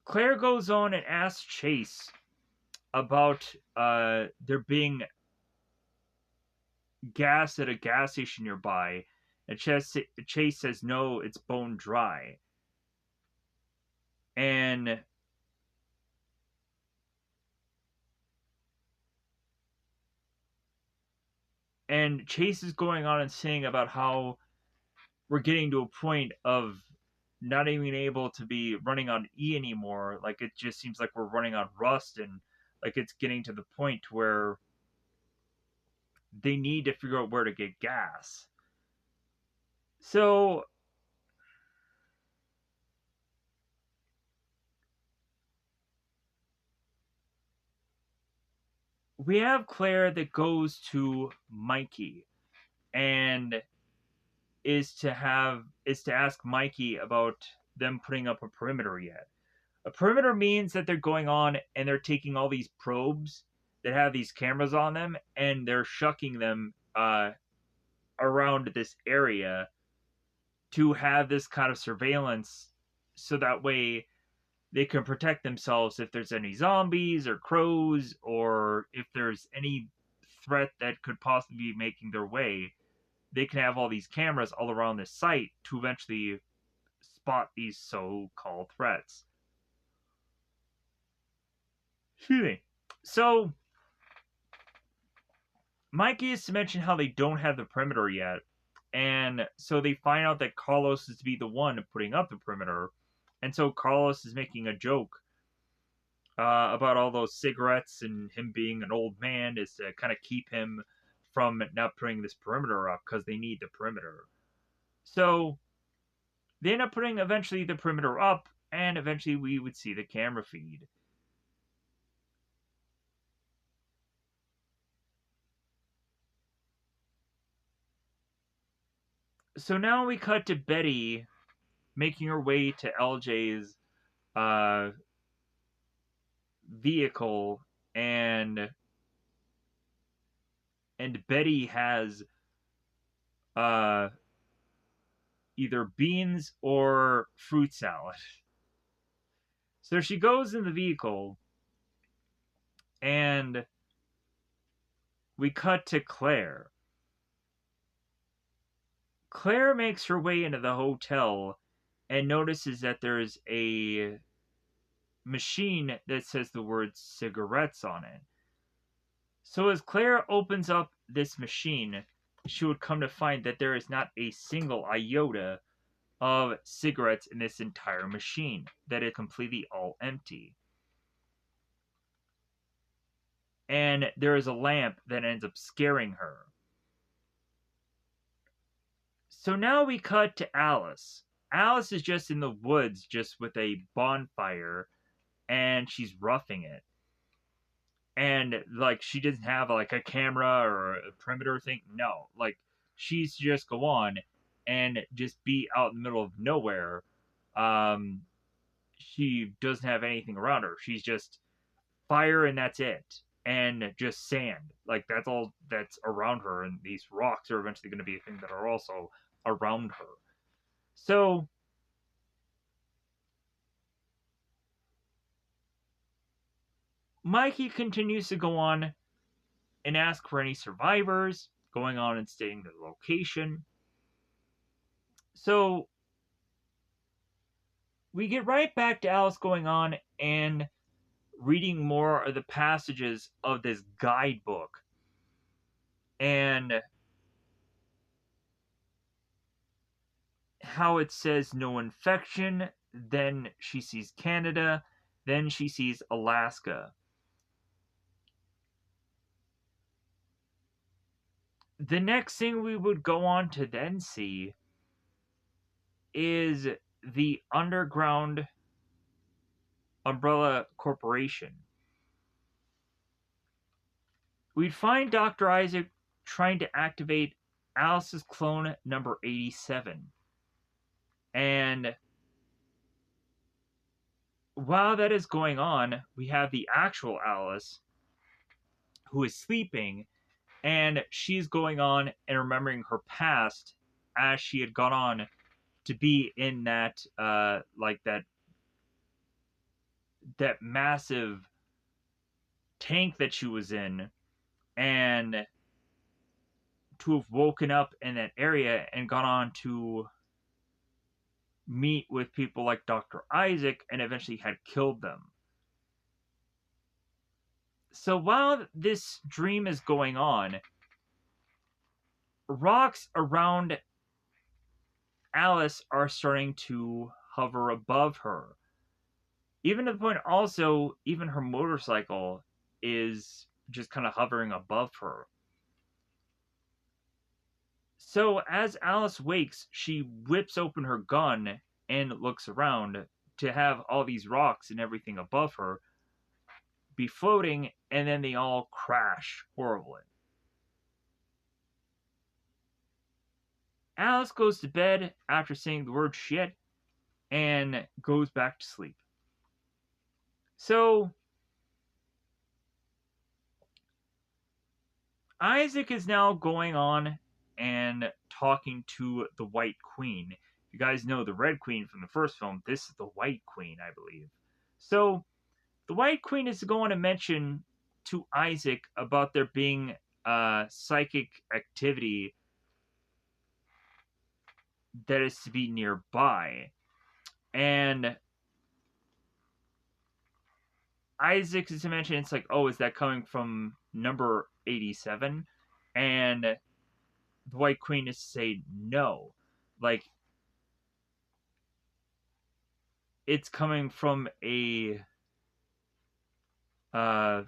Claire goes on and asks Chase about there being gas at a gas station nearby, and Chase says no, it's bone dry. And Chase is going on and saying about how we're getting to a point of not even able to be running on E anymore. Like it just seems like we're running on rust, and like it's getting to the point where they need to figure out where to get gas. So we have Claire that goes to Mikey and is to ask Mikey about them putting up a perimeter yet. A perimeter means that they're going on and they're taking all these probes that have these cameras on them and they're shucking them around this area to have this kind of surveillance, so that way they can protect themselves if there's any zombies or crows, or if there's any threat that could possibly be making their way. They can have all these cameras all around this site to eventually spot these so-called threats. Excuse me. So Mikey is to mention how they don't have the perimeter yet, and so they find out that Carlos is to be the one putting up the perimeter, and so Carlos is making a joke about all those cigarettes and him being an old man is to kind of keep him from not putting this perimeter up because they need the perimeter. So they end up putting eventually the perimeter up, and eventually we would see the camera feed. So now we cut to Betty making her way to LJ's uh, vehicle, and Betty has uh, either beans or fruit salad. So she goes in the vehicle, and we cut to Claire. Claire makes her way into the hotel and notices that there's a machine that says the word cigarettes on it. So as Claire opens up this machine, she would come to find that there is not a single iota of cigarettes in this entire machine, that it's completely all empty. And there is a lamp that ends up scaring her. So now we cut to Alice. Alice is just in the woods, just with a bonfire, and she's roughing it. And like she doesn't have like a camera or a perimeter thing. No, like she's just go on and just be out in the middle of nowhere. Um, she doesn't have anything around her. She's just fire and that's it, and just sand. Like that's all that's around her, and these rocks are eventually going to be a thing that are also around her. So Mikey continues to go on and ask for any survivors, going on and stating the location. So we get right back to Alice going on and reading more of the passages of this guidebook. And how it says no infection, then she sees Canada, then she sees Alaska. The next thing we would go on to then see is the underground umbrella corporation. We'd find Dr. Isaac trying to activate Alice's clone number 87. And while that is going on, we have the actual Alice who is sleeping, and she's going on and remembering her past as she had gone on to be in that like that massive tank that she was in, and to have woken up in that area and gone on to meet with people like Dr. Isaac and eventually had killed them. So while this dream is going on, rocks around Alice are starting to hover above her. Even to the point also, even her motorcycle is just kind of hovering above her. So as Alice wakes, she whips open her gun and looks around to have all these rocks and everything above her be floating, and then they all crash horribly. Alice goes to bed after saying the word shit and goes back to sleep. So Isaac is now going on and talking to the White Queen. You guys know the Red Queen from the first film. This is the White Queen, I believe. So the White Queen is going to mention to Isaac about there being psychic activity that is to be nearby. And Isaac is to mention, it's like, oh, is that coming from number 87? And the White Queen is to say no. Like, it's coming from uh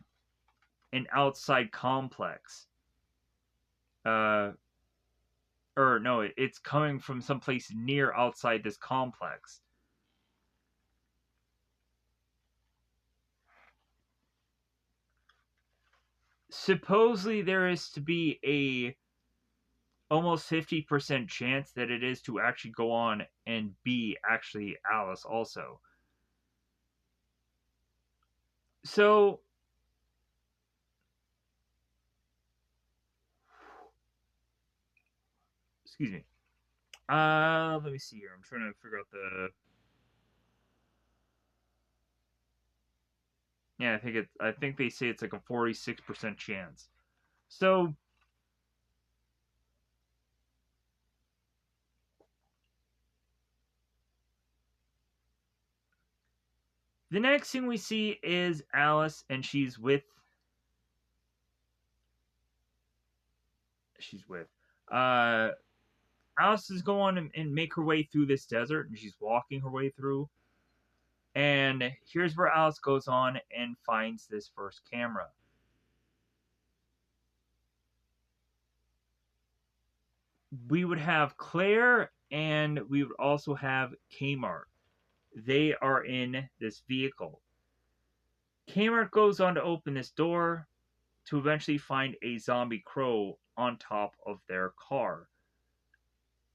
an outside complex. Or no, it's coming from someplace near outside this complex. Supposedly there is to be a almost 50% chance that it is to actually go on and be actually Alice also. So excuse me. Let me see here. I'm trying to figure out the. Yeah, I think they say it's like a 46% chance. So the next thing we see is Alice, and she's with uh Alice is going and make her way through this desert, and she's walking her way through. And here's where Alice goes on and finds this first camera. We would have Claire, and we would also have Kmart. They are in this vehicle. Kmart goes on to open this door to eventually find a zombie crow on top of their car.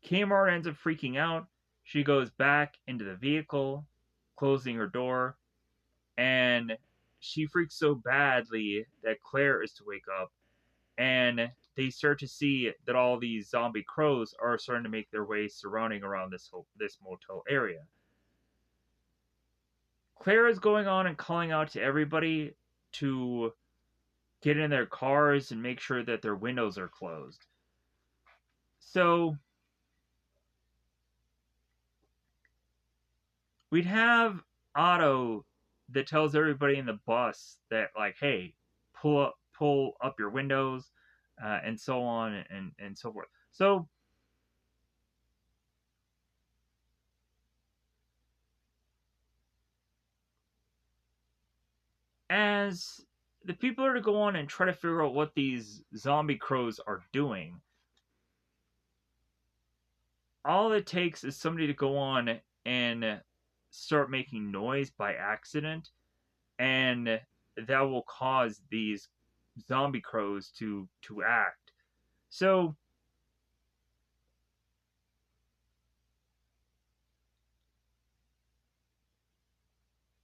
Kmart ends up freaking out. She goes back into the vehicle, closing her door, and she freaks so badly that Claire is to wake up, and they start to see that all these zombie crows are starting to make their way surrounding around this motel area. Claire is going on and calling out to everybody to get in their cars and make sure that their windows are closed. So we'd have Otto that tells everybody in the bus that, like, hey, pull up your windows, and so on and so forth. So as the people are to go on and try to figure out what these zombie crows are doing, all it takes is somebody to go on and start making noise by accident, and that will cause these zombie crows to act. So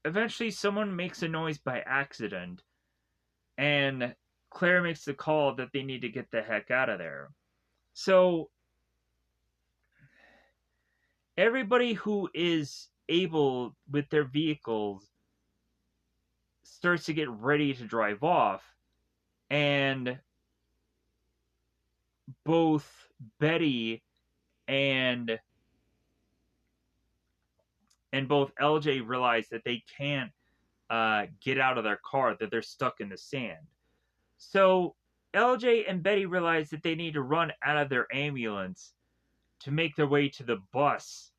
eventually someone makes a noise by accident, and Claire makes the call that they need to get the heck out of there. So everybody who is able with their vehicles starts to get ready to drive off, and both Betty and both LJ realize that they can't get out of their car, that they're stuck in the sand. So LJ and Betty realize that they need to run out of their ambulance to make their way to the bus,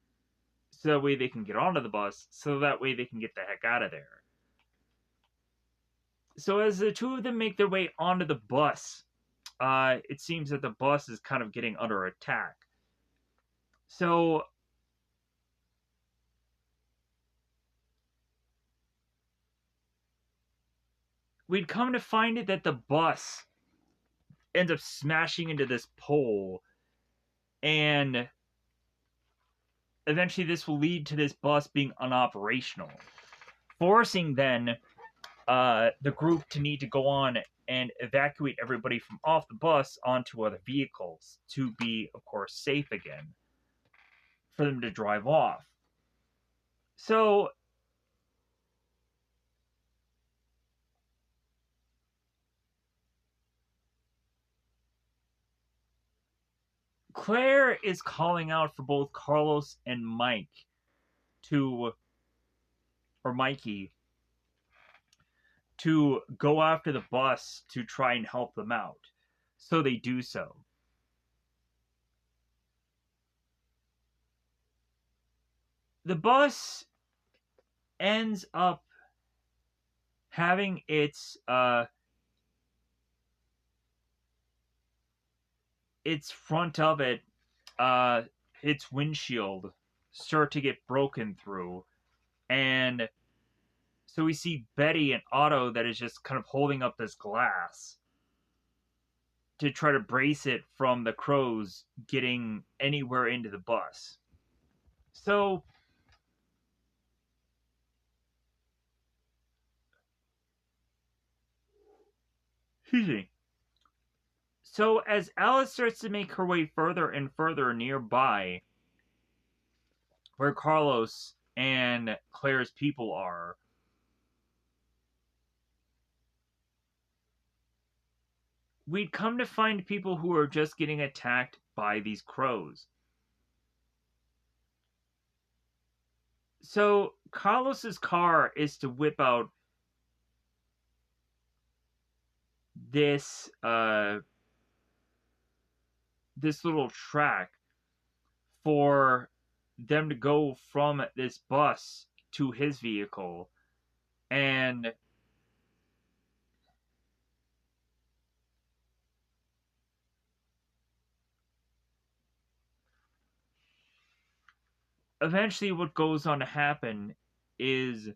so that way they can get onto the bus, so that way they can get the heck out of there. So as the two of them make their way onto the bus, it seems that the bus is kind of getting under attack. So we'd come to find it that the bus ends up smashing into this pole, and eventually this will lead to this bus being unoperational, forcing then the group to need to go on and evacuate everybody from off the bus onto other vehicles to be, of course, safe again for them to drive off. So Claire is calling out for both Carlos and Mike to, or Mikey, to go after the bus to try and help them out. So they do so. The bus ends up having its front of it, uh its windshield start to get broken through, and so we see Betty and Otto that is just kind of holding up this glass to try to brace it from the crows getting anywhere into the bus. So excuse me. So as Alice starts to make her way further and further nearby where Carlos and Claire's people are, we'd come to find people who are just getting attacked by these crows. So Carlos's car is to whip out this this little track for them to go from this bus to his vehicle, and eventually what goes on to happen is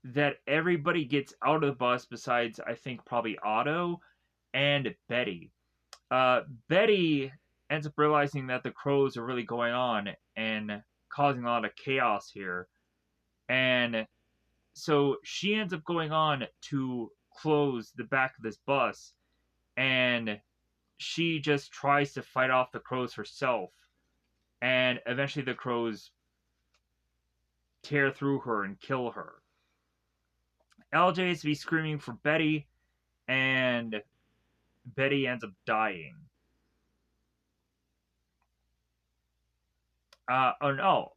that everybody gets out of the bus besides, I think, probably Otto and Betty. Betty ends up realizing that the crows are really going on and causing a lot of chaos here. And so she ends up going on to close the back of this bus, and she just tries to fight off the crows herself. And eventually the crows tear through her and kill her. LJ is to be screaming for Betty, and Betty ends up dying. Oh no.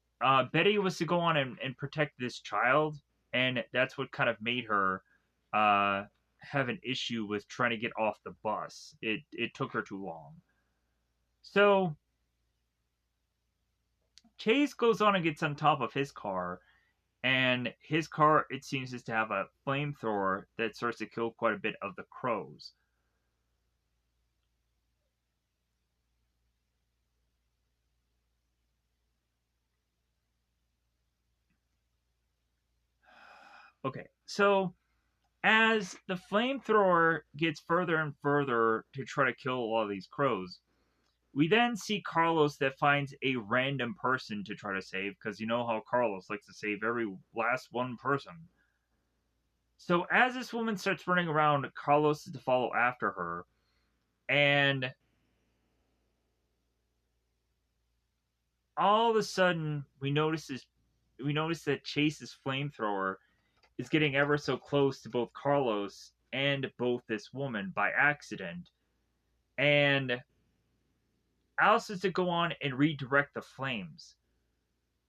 Betty was to go on and protect this child, and that's what kind of made her have an issue with trying to get off the bus. It took her too long. So Chase goes on and gets on top of his car, and his car, it seems, is to have a flamethrower that starts to kill quite a bit of the crows. Okay, so as the flamethrower gets further and further to try to kill all these crows, we then see Carlos that finds a random person to try to save, because you know how Carlos likes to save every last one person. So as this woman starts running around, Carlos is to follow after her, and all of a sudden we notice that Chase's flamethrower is getting ever so close to both Carlos and both this woman by accident. And Alice is to go on and redirect the flames.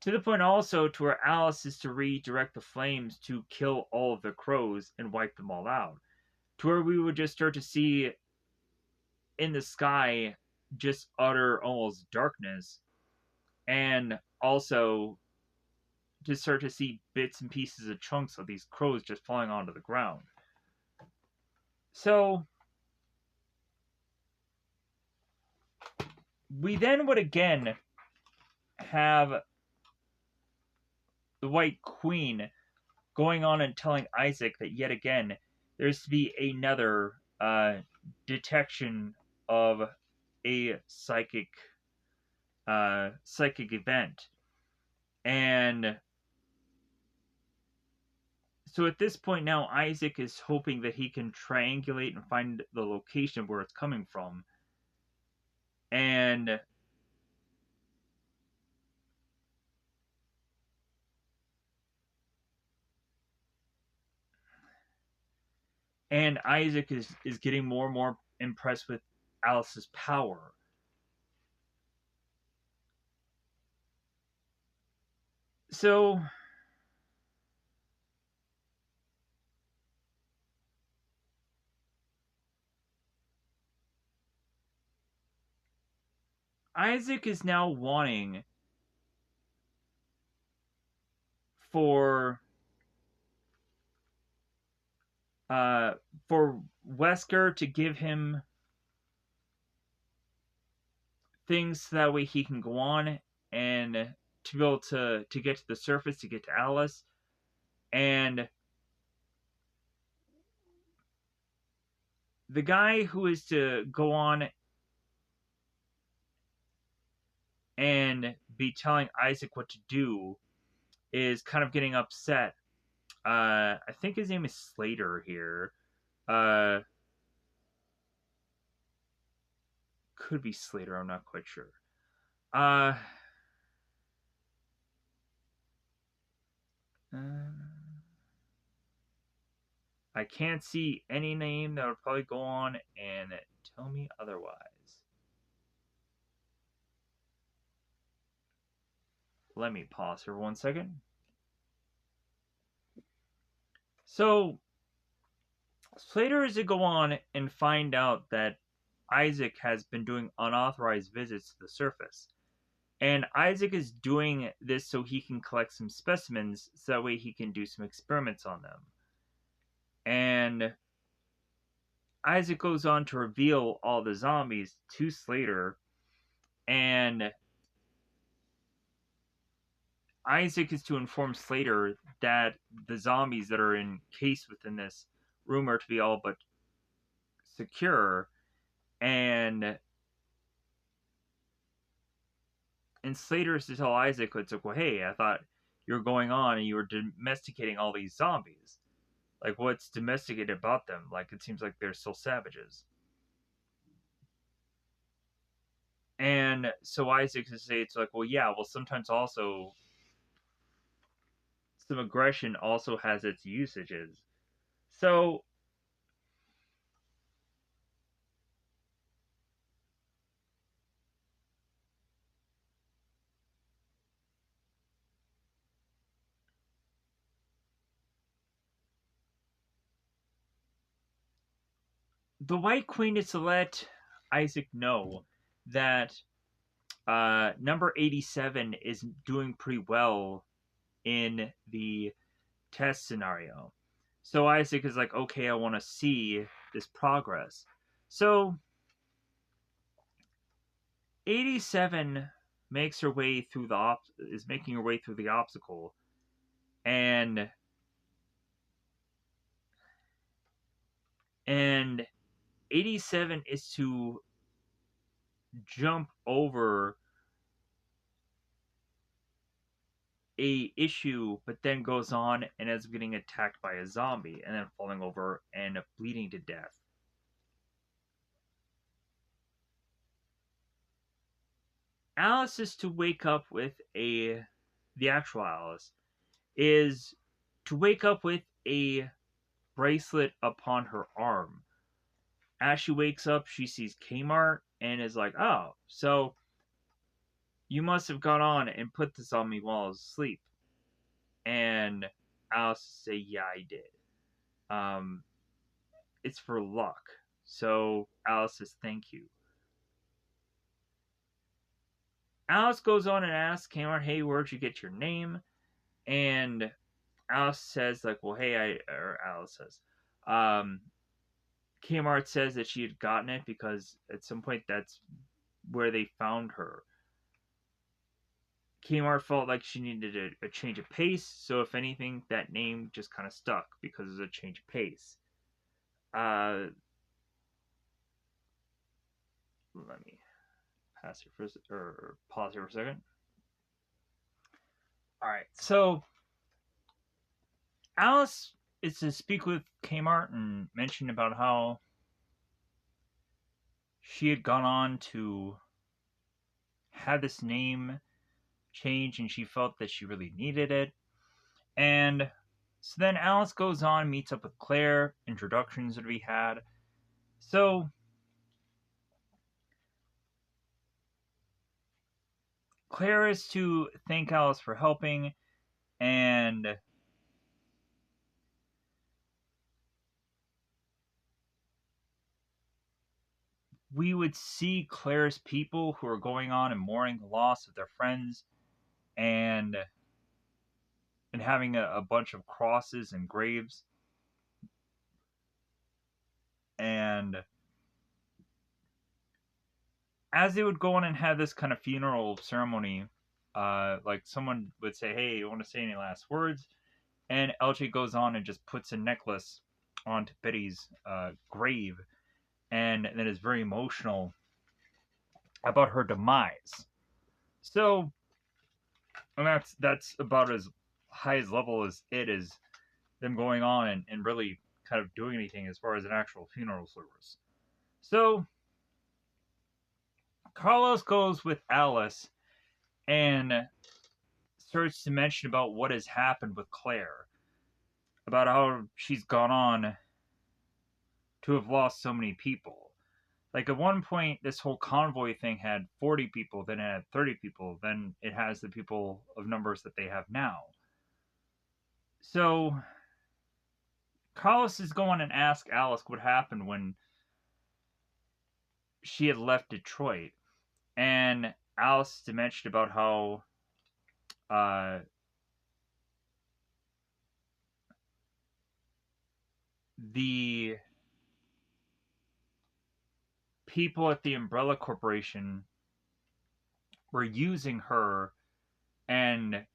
To the point also to where Alice is to redirect the flames to kill all of the crows and wipe them all out. To where we would just start to see in the sky just utter almost darkness, and also to start to see bits and pieces of chunks of these crows just falling onto the ground. So we then would again have the White Queen going on and telling Isaac that yet again there's to be another detection of a psychic event. And so at this point now, Isaac is hoping that he can triangulate and find the location of where it's coming from. And Isaac is getting more and more impressed with Alice's power. So Isaac is now wanting for for Wesker to give him things so that way he can go on and to be able to get to the surface, to get to Alice. And the guy who is to go on and be telling Isaac what to do is kind of getting upset. I think his name is Slater here. Uh, could be Slater. I'm not quite sure. Uh, uh, I can't see any name that would probably go on and tell me otherwise. Let me pause for 1 second. So, Slater is to go on and find out that Isaac has been doing unauthorized visits to the surface. And Isaac is doing this so he can collect some specimens so that way he can do some experiments on them. And Isaac goes on to reveal all the zombies to Slater, and Isaac is to inform Slater that the zombies that are encased within this room are to be all but secure, and Slater is to tell Isaac, it's like, well, hey, I thought you were going on and you were domesticating all these zombies. Like, what's domesticated about them? Like, it seems like they're still savages. And so Isaac is to say, it's like, well, yeah, well, sometimes also some aggression also has its usages. So the White Queen is to let Isaac know that number 87 is doing pretty well in the test scenario. So Isaac is like, okay, I want to see this progress. So 87 makes her way through is making her way through the obstacle, and 87 is to jump over a issue, but then goes on and ends up getting attacked by a zombie and then falling over and bleeding to death. Alice is to wake up with the actual Alice is to wake up with a bracelet upon her arm. As she wakes up, she sees Kmart and is like, oh, so you must have gone on and put this on me while I was asleep. And Alice say, yeah, I did. It's for luck. So Alice says, thank you. Alice goes on and asks Kmart, hey, where'd you get your name? And Alice says, like, well, hey, Alice says, Kmart says that she had gotten it because at some point that's where they found her. Kmart felt like she needed a change of pace, so if anything, that name just kind of stuck because it was a change of pace. Let me pause here for a second. All right, so Alice is to speak with Kmart and mention about how she had gone on to have this name change and she felt that she really needed it. And so then Alice goes on, meets up with Claire, introductions that we had. So Claire is to thank Alice for helping, and we would see Claire's people who are going on and mourning the loss of their friends and having a bunch of crosses and graves. And as they would go on and have this kind of funeral ceremony, like someone would say, hey, you want to say any last words? And LJ goes on and just puts a necklace onto Betty's grave and then is very emotional about her demise. So, and that's about as high as level as it is them going on and really kind of doing anything as far as an actual funeral service. So Carlos goes with Alice and starts to mention about what has happened with Claire, about how she's gone on to have lost so many people. Like at one point, this whole convoy thing had 40 people, then it had 30 people, then it has the people of numbers that they have now. So Carlos is going and ask Alice what happened when she had left Detroit, and Alice mentioned about how uh, the people at the Umbrella Corporation were using her and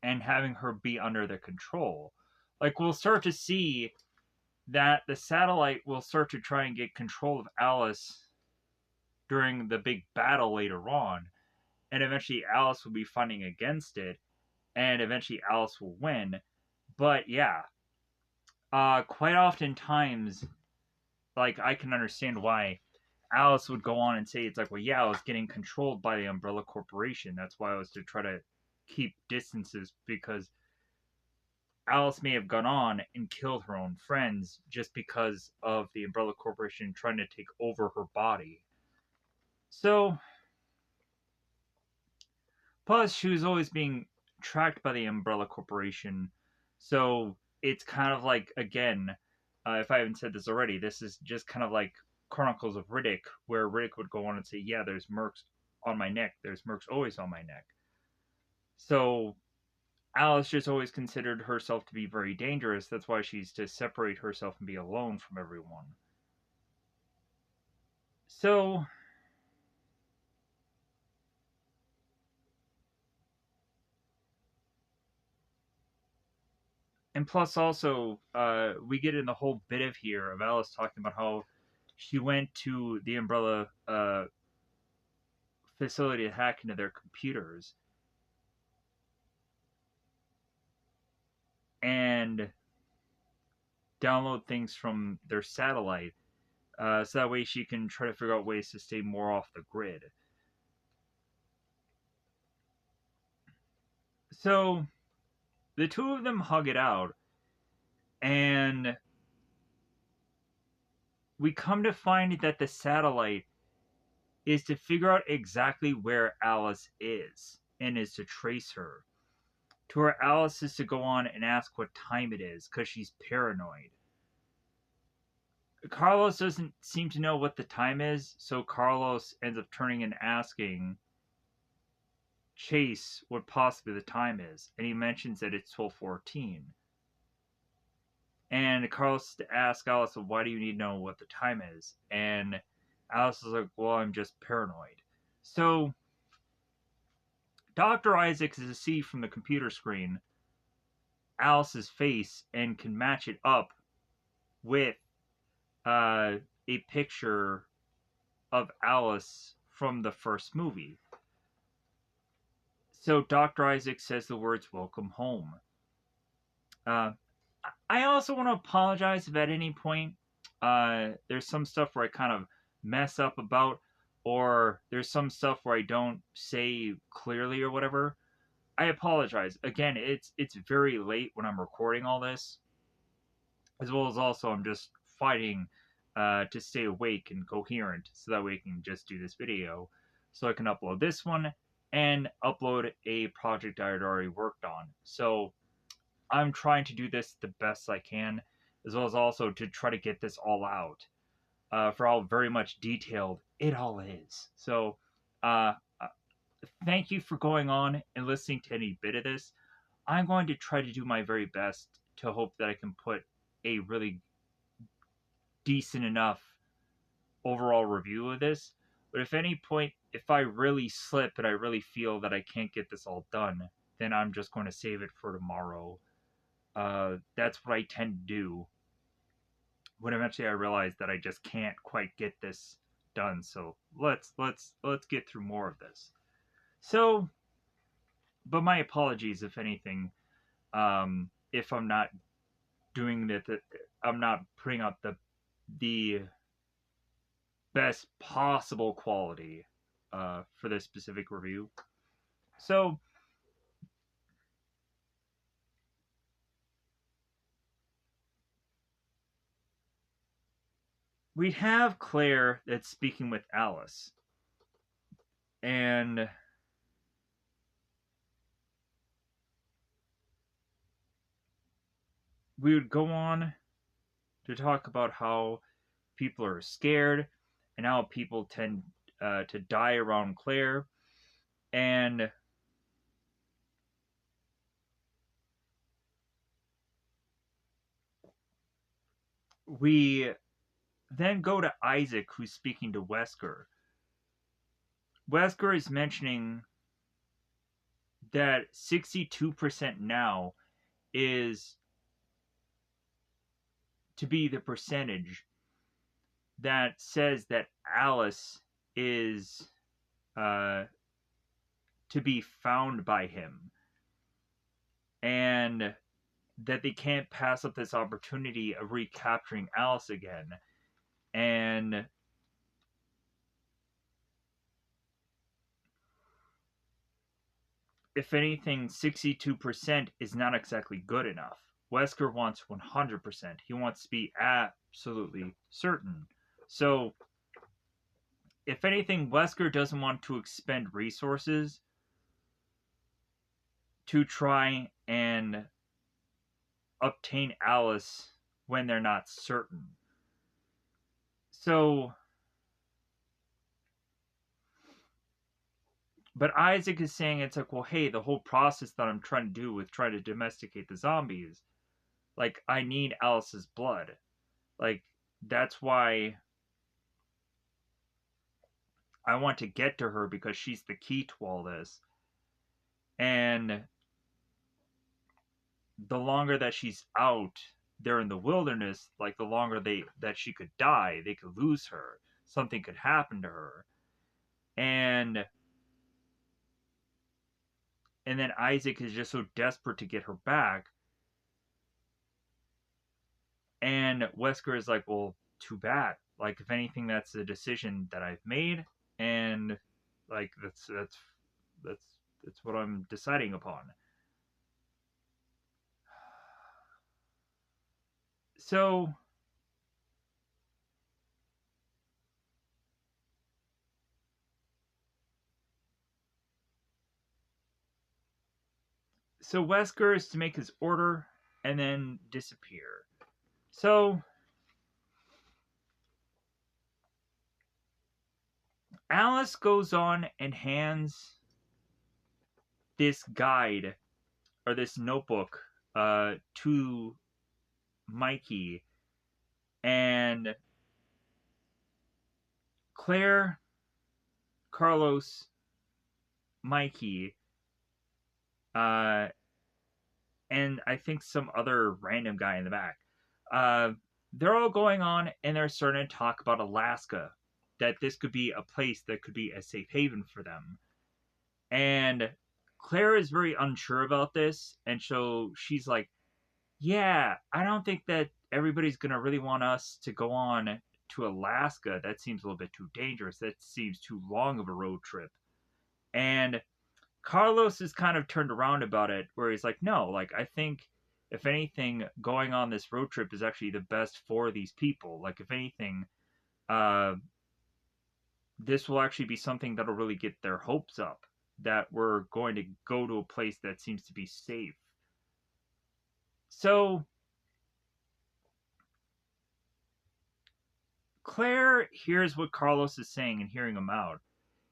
having her be under their control. Like we'll start to see that the satellite will start to try and get control of Alice during the big battle later on, and eventually Alice will be fighting against it, and eventually Alice will win. But yeah, quite oftentimes, like I can understand why Alice would go on and say it's like, well, yeah, I was getting controlled by the Umbrella Corporation. That's why I was to try to keep distances because Alice may have gone on and killed her own friends just because of the Umbrella Corporation trying to take over her body. So, plus, she was always being tracked by the Umbrella Corporation. So, it's kind of like, again, if I haven't said this already, this is just kind of like Chronicles of Riddick, where Riddick would go on and say, yeah, there's mercs on my neck. There's mercs always on my neck. So, Alice just always considered herself to be very dangerous. That's why she's to separate herself and be alone from everyone. So, and plus also, we get in the whole bit of here of Alice talking about how she went to the Umbrella facility to hack into their computers and download things from their satellite, so that way she can try to figure out ways to stay more off the grid. So the two of them hug it out, and we come to find that the satellite is to figure out exactly where Alice is and is to trace her. To where Alice is to go on and ask what time it is because she's paranoid. Carlos doesn't seem to know what the time is, so Carlos ends up turning and asking Chase what possibly the time is, and he mentions that it's 12:14. And Carlos asks Alice, "Why do you need to know what the time is?" And Alice is like, "Well, I'm just paranoid." So Dr. Isaacs is to see from the computer screen Alice's face and can match it up with a picture of Alice from the first movie. So Dr. Isaac says the words "Welcome home." Uh, I also want to apologize if at any point there's some stuff where I kind of mess up about, or there's some stuff where I don't say clearly or whatever. I apologize. Again, it's very late when I'm recording all this, as well as also I'm just fighting to stay awake and coherent so that we can just do this video, so I can upload this one and upload a project I had already worked on. So I'm trying to do this the best I can, as well as also to try to get this all out for how very much detailed it all is. So, uh, uh, thank you for going on and listening to any bit of this. I'm going to try to do my very best to hope that I can put a really decent enough overall review of this. But if any point, if I really slip and I really feel that I can't get this all done, then I'm just going to save it for tomorrow. That's what I tend to do when eventually I realize that I just can't quite get this done. So let's get through more of this. So, but my apologies if anything, if I'm not doing the I'm not putting out the best possible quality for this specific review. So we'd have Claire that's speaking with Alice, and we would go on to talk about how people are scared and how people tend to die around Claire. And we then go to Isaac, who's speaking to Wesker. Wesker is mentioning that 62% now is to be the percentage that says that Alice is uh, to be found by him, and that they can't pass up this opportunity of recapturing Alice again. And if anything, 62% is not exactly good enough. Wesker wants 100%. He wants to be absolutely certain. So, if anything, Wesker doesn't want to expend resources to try and obtain Alice when they're not certain. So, but Isaac is saying it's like, well, hey, the whole process that I'm trying to do with trying to domesticate the zombies, like, I need Alice's blood. Like, that's why I want to get to her, because she's the key to all this. And the longer that she's out there in the wilderness, like the longer that she could die, they could lose her. Something could happen to her. And then Isaac is just so desperate to get her back. And Wesker is like, well, too bad. Like, if anything, that's a decision that I've made, and like that's that's what I'm deciding upon. So Wesker is to make his order and then disappear. So Alice goes on and hands this guide, or this notebook, to Mikey, and Claire, Carlos, Mikey, uh, and I think some other random guy in the back. Uh, they're all going on, and they're starting to talk about Alaska, that this could be a place that could be a safe haven for them. And Claire is very unsure about this, and so she's like, yeah, I don't think that everybody's going to really want us to go on to Alaska. That seems a little bit too dangerous. That seems too long of a road trip. And Carlos is kind of turned around about it, where he's like, no, like, I think if anything, going on this road trip is actually the best for these people. Like, if anything, uh, this will actually be something that'll really get their hopes up, that we're going to go to a place that seems to be safe. So Claire hears what Carlos is saying and hearing him out,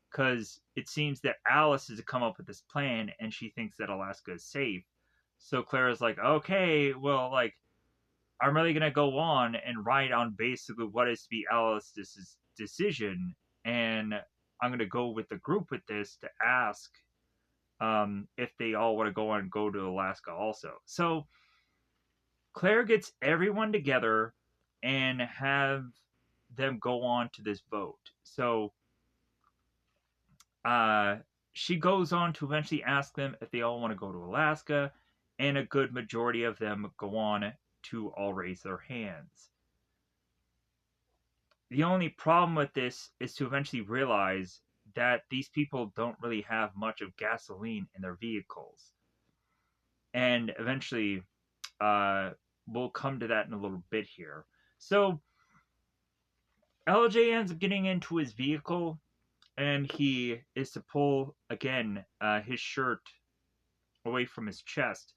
because it seems that Alice has come up with this plan and she thinks that Alaska is safe. So Claire is like, okay, well, like, I'm really gonna go on and write on basically what is to be Alice's decision, and I'm gonna go with the group with this to ask if they all want to go on and go to Alaska also. So Claire gets everyone together and have them go on to this vote. So uh, she goes on to eventually ask them if they all want to go to Alaska, and a good majority of them go on to all raise their hands. The only problem with this is to eventually realize that these people don't really have much of gasoline in their vehicles. And eventually, we'll come to that in a little bit here. So, LJ ends up getting into his vehicle, and he is to pull again his shirt away from his chest,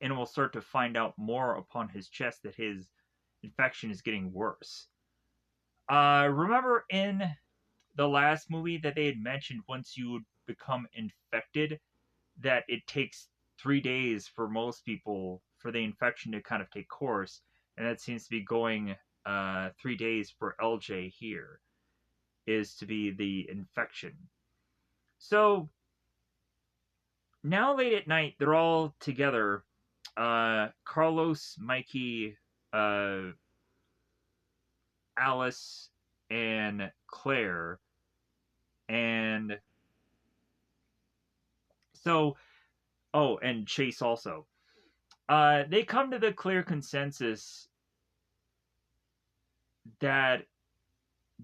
and we'll start to find out more upon his chest that his infection is getting worse. Remember in the last movie that they had mentioned once you become infected, that it takes 3 days for most people for the infection to kind of take course, and that seems to be going 3 days for LJ here is to be the infection. So now late at night, they're all together. Carlos, Mikey, uh, Alice, and Claire, and so and Chase also. They come to the clear consensus that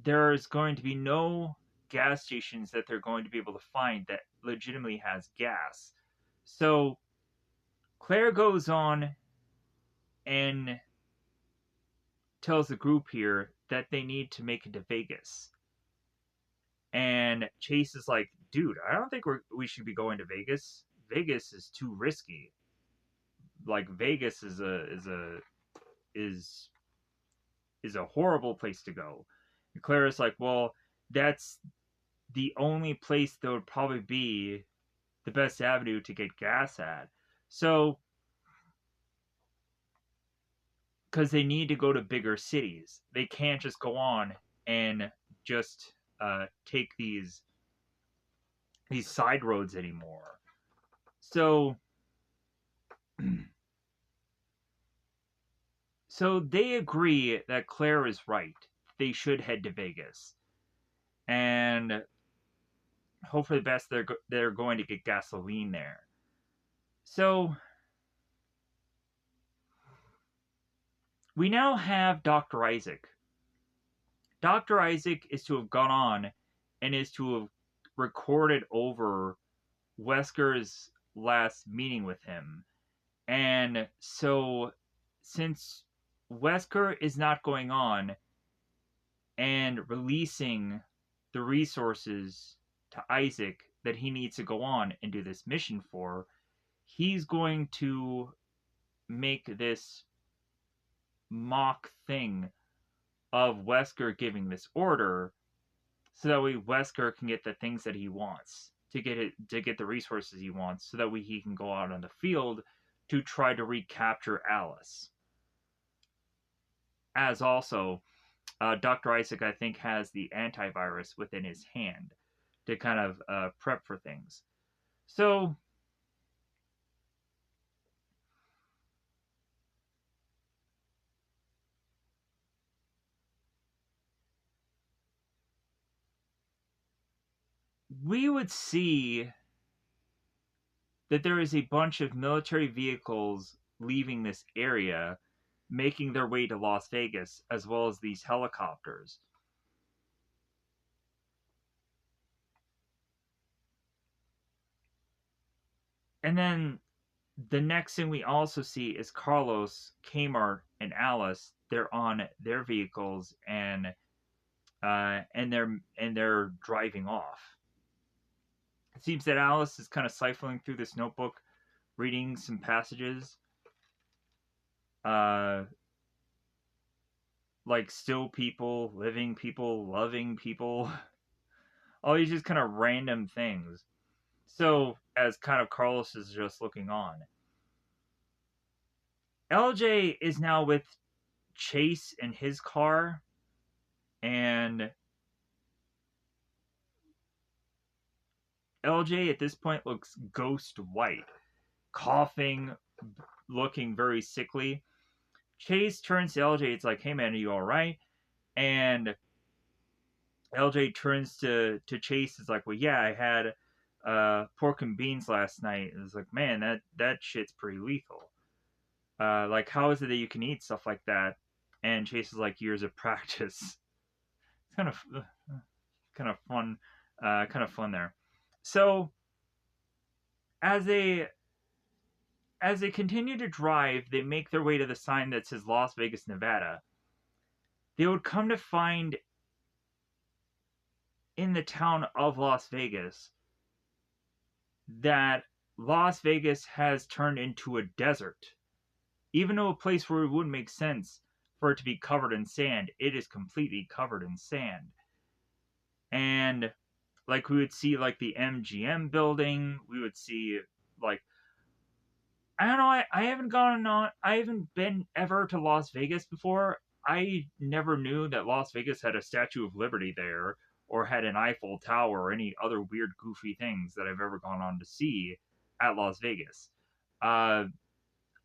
there's going to be no gas stations that they're going to be able to find that legitimately has gas. So Claire goes on and tells the group here that they need to make it to Vegas. And Chase is like, dude, I don't think we should be going to Vegas. Vegas is too risky. Like Vegas is is a horrible place to go. And Claire is like, well, that's the only place that would probably be the best avenue to get gas at. So, because they need to go to bigger cities, they can't just go on and just take these side roads anymore. So, so they agree that Claire is right. They should head to Vegas, and hope for the best. They're going to get gasoline there. So we now have Dr. Isaac. Dr. Isaac is to have gone on and is to have recorded over Wesker's last meeting with him. And so, since Wesker is not going on and releasing the resources to Isaac that he needs to go on and do this mission for, he's going to make this mock thing of Wesker giving this order so that way Wesker can get the things that he wants to get the resources he wants so that way he can go out on the field to try to recapture Alice. As also, Dr. Isaac, I think, has the antivirus within his hand to kind of prep for things. So, we would see that there is a bunch of military vehicles leaving this area, making their way to Las Vegas, as well as these helicopters. And then the next thing we also see is Carlos, Kmart, and Alice. They're on their vehicles and they're driving off. It seems that Alice is kind of siphoning through this notebook, reading some passages, uh, like still people, living people, loving people, all these just kind of random things. So as kind of Carlos is just looking on, LJ is now with Chase in his car, and LJ at this point looks ghost white, coughing, looking very sickly. Chase turns to LJ. It's like, "Hey man, are you all right?" And LJ turns to Chase. It's like, "Well, yeah, I had pork and beans last night." And it's like, "Man, that shit's pretty lethal. Like, how is it that you can eat stuff like that?" And Chase is like, "Years of practice." It's kind of fun, kind of fun there. So as they as they continue to drive, they make their way to the sign that says Las Vegas, Nevada. they would come to find in the town of Las Vegas that Las Vegas has turned into a desert. Even though a place where it wouldn't make sense for it to be covered in sand, it is completely covered in sand. And like we would see like the MGM building, we would see like I don't know, I haven't gone on I haven't been ever to Las Vegas before. I never knew that Las Vegas had a Statue of Liberty there or had an Eiffel Tower or any other weird goofy things that I've ever gone on to see at Las Vegas. Uh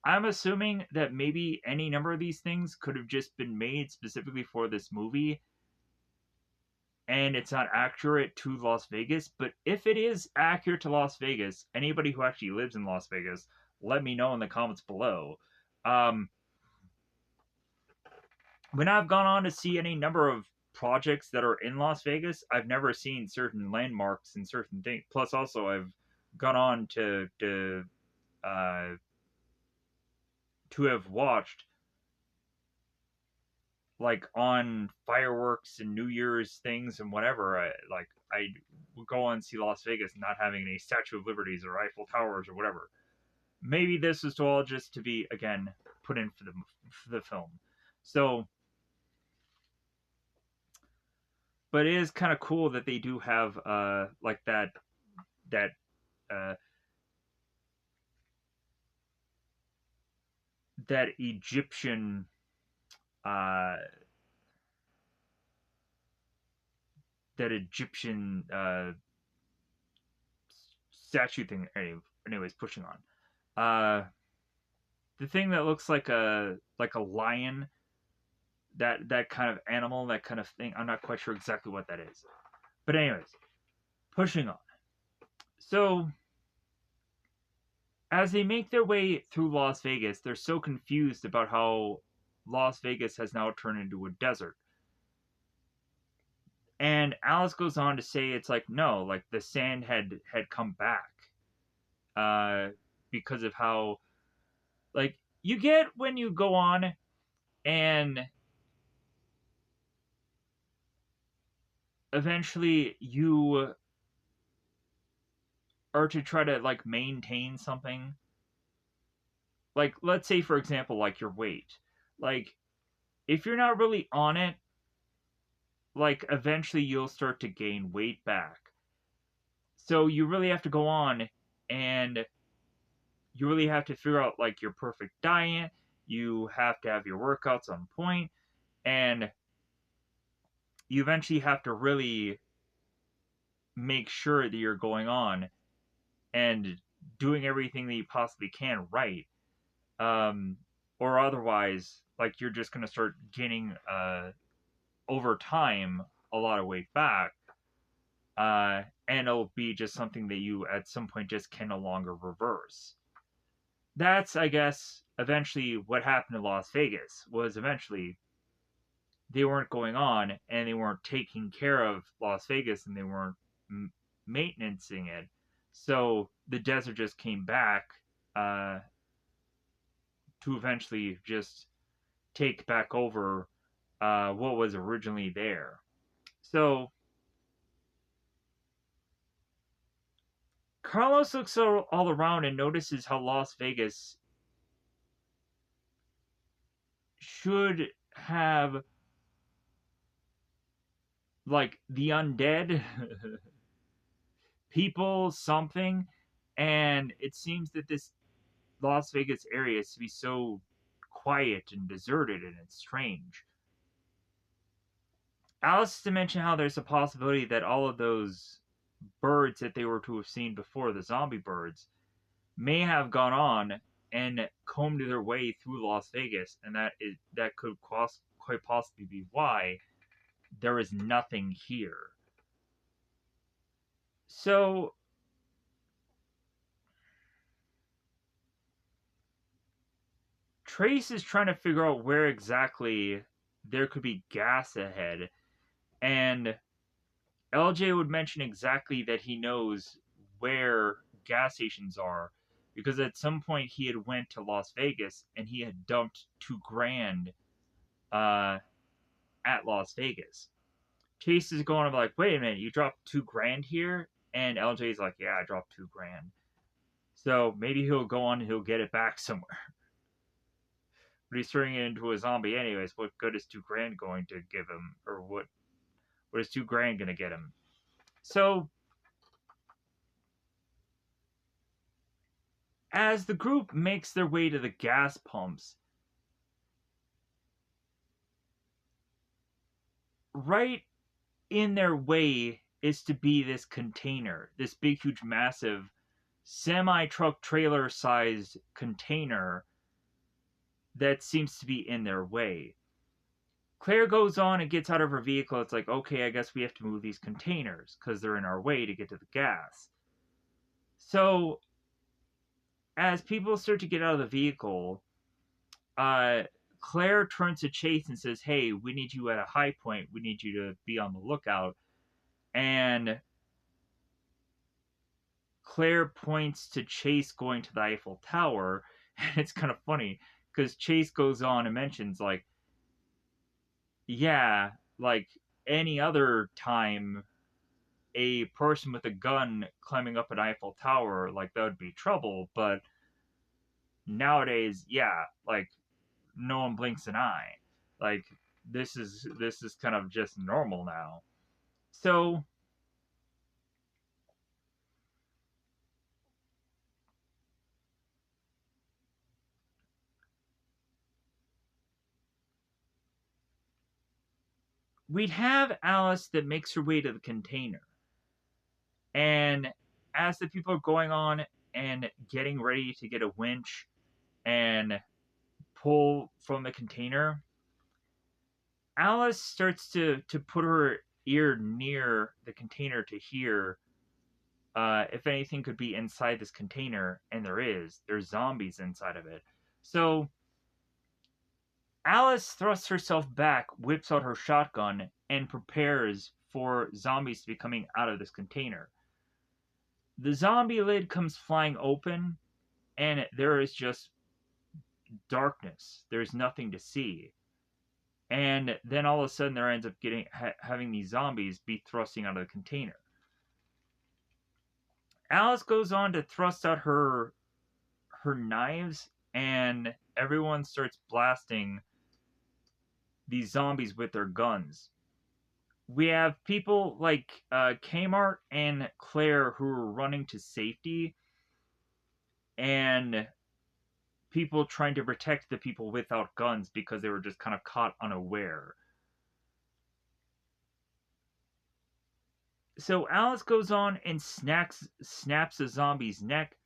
I'm assuming that maybe any number of these things could have just been made specifically for this movie and it's not accurate to Las Vegas. But if it is accurate to Las Vegas, anybody who actually lives in Las Vegas, let me know in the comments below. Um, when I've gone on to see any number of projects that are in Las Vegas, I've never seen certain landmarks and certain things. Plus, also I've gone on uh, to have watched like on fireworks and New Year's things and whatever. I would go on and see Las Vegas not having any Statue of Liberties or Eiffel Towers or whatever. Maybe this is all just to be again put in for the film. So, but it is kind of cool that they do have like that uh that Egyptian uh that Egyptian statue thing. Anyways, pushing on. The thing that looks like a lion, that kind of animal, that kind of thing. I'm not quite sure exactly what that is. But anyways, pushing on. So as they make their way through Las Vegas, they're so confused about how Las Vegas has now turned into a desert. And Alice goes on to say it's like no, like the sand had come back uh because of how like you get when you go on and eventually you are to try to like maintain something. Like let's say for example like your weight. Like if you're not really on it, like eventually you'll start to gain weight back. So you really have to go on and you really have to figure out like your perfect diet. You have to have your workouts on point and you eventually have to really make sure that you're going on and doing everything that you possibly can right. Um, or otherwise, like you're just going to start gaining over time a lot of weight back. And it'll be just something that you at some point just can no longer reverse. That's, I guess, eventually what happened in Las Vegas was eventually they weren't going on and they weren't taking care of Las Vegas and they weren't maintaining it. So the desert just came back uh, to eventually just take back over what was originally there. So Carlos looks all around and notices how Las Vegas should have like the undead people, something, and it seems that this Las Vegas area is to be so quiet and deserted and it's strange. Alice to mention how there's a possibility that all of those birds that they were to have seen before, the zombie birds, may have gone on and combed their way through Las Vegas, and that could quite possibly be why there is nothing here. So Trace is trying to figure out where exactly there could be gas ahead, and LJ would mention exactly that he knows where gas stations are because at some point he had went to Las Vegas and he had dumped 2 grand uh, at Las Vegas. Chase is going to be like, wait a minute, you dropped $2,000 here? And LJ's like, yeah, I dropped $2,000. So maybe he'll go on and he'll get it back somewhere. But he's turning it into a zombie anyways. What good is $2,000 going to give him? Or what is $2,000 going to get him? So as the group makes their way to the gas pumps, right in their way is to be this container, this big, huge, massive semi truck trailer sized container that seems to be in their way. Claire goes on and gets out of her vehicle. It's like, okay, I guess we have to move these containers because they're in our way to get to the gas. So, as people start to get out of the vehicle, Claire turns to Chase and says, hey, we need you at a high point. We need you to be on the lookout. And Claire points to Chase going to the Eiffel Tower. And it's kind of funny because Chase goes on and mentions, like, yeah, like any other time, a person with a gun climbing up an Eiffel Tower, like, that would be trouble. But nowadays, yeah, like, no one blinks an eye. Like, this is kind of just normal now. So we'd have Alice that makes her way to the container. And as the people are going on and getting ready to get a winch and pull from the container, Alice starts to put her ear near the container to hear if anything could be inside this container, and there is. There's zombies inside of it. So Alice thrusts herself back, whips out her shotgun, and prepares for zombies to be coming out of this container. The zombie lid comes flying open, and there is just darkness. There's nothing to see. And then all of a sudden, there ends up having these zombies be thrusting out of the container. Alice goes on to thrust out her knives, and everyone starts blasting these zombies with their guns. We have people like Kmart and Claire who are running to safety, and people trying to protect the people without guns because they were just kind of caught unaware. So Alice goes on and snaps a zombie's neck.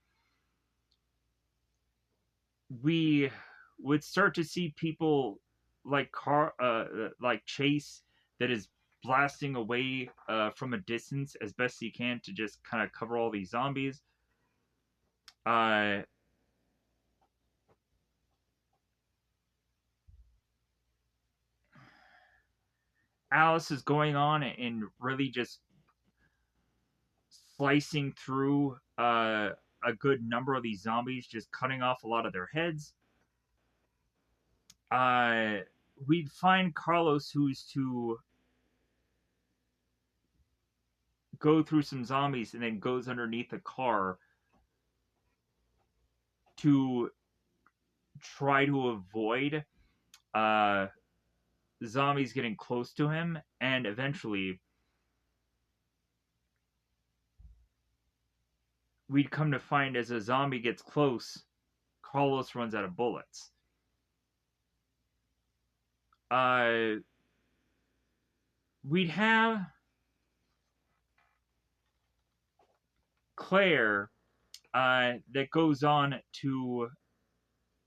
We would start to see people like Chase that is blasting away from a distance as best he can to just kind of cover all these zombies. Alice is going on and really just slicing through a good number of these zombies, just cutting off a lot of their heads. We'd find Carlos, who's to go through some zombies and then goes underneath a car to try to avoid uh, zombies getting close to him, and eventually we'd come to find as a zombie gets close, Carlos runs out of bullets. We'd have Claire that goes on to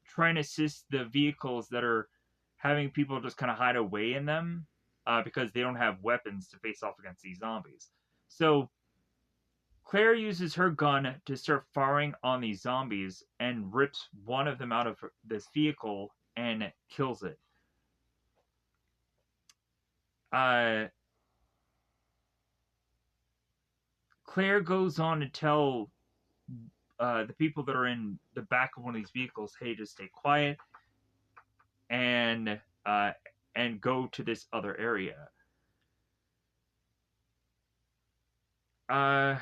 try and assist the vehicles that are having people just kind of hide away in them because they don't have weapons to face off against these zombies. So Claire uses her gun to start firing on these zombies and rips one of them out of this vehicle and kills it. Claire goes on to tell the people that are in the back of one of these vehicles, hey, just stay quiet. And and go to this other area. Uh,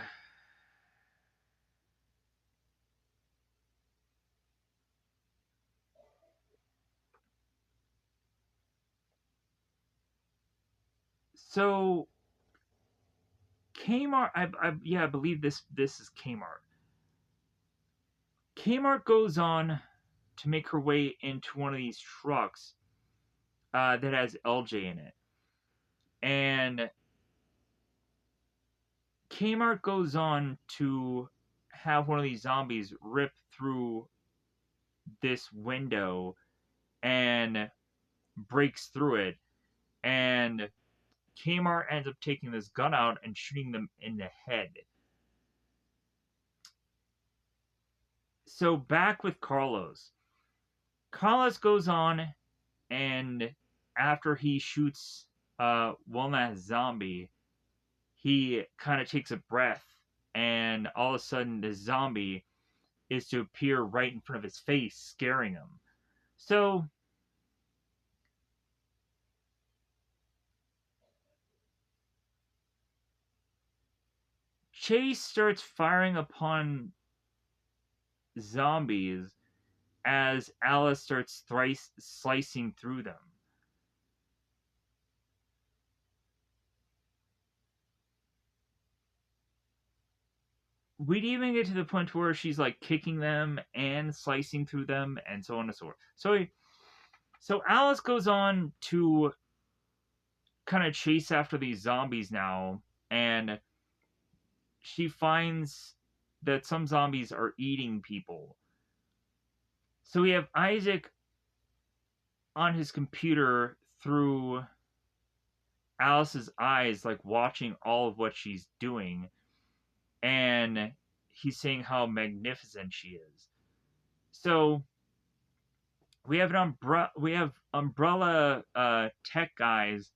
so Kmart, I believe this is Kmart. Kmart goes on to make her way into one of these trucks that has LJ in it, and Kmart goes on to have one of these zombies rip through this window and breaks through it, and Kmart ends up taking this gun out and shooting them in the head. So back with Carlos. Carlos goes on, and after he shoots one last zombie, he kind of takes a breath, and all of a sudden the zombie is to appear right in front of his face, scaring him. So Chase starts firing upon zombies as Alice starts slicing through them. We'd even get to the point where she's like kicking them and slicing through them and so on and so forth. So Alice goes on to kind of chase after these zombies now, and she finds that some zombies are eating people. So we have Isaac on his computer through Alice's eyes, like watching all of what she's doing, and he's saying how magnificent she is. So we have umbrella tech guys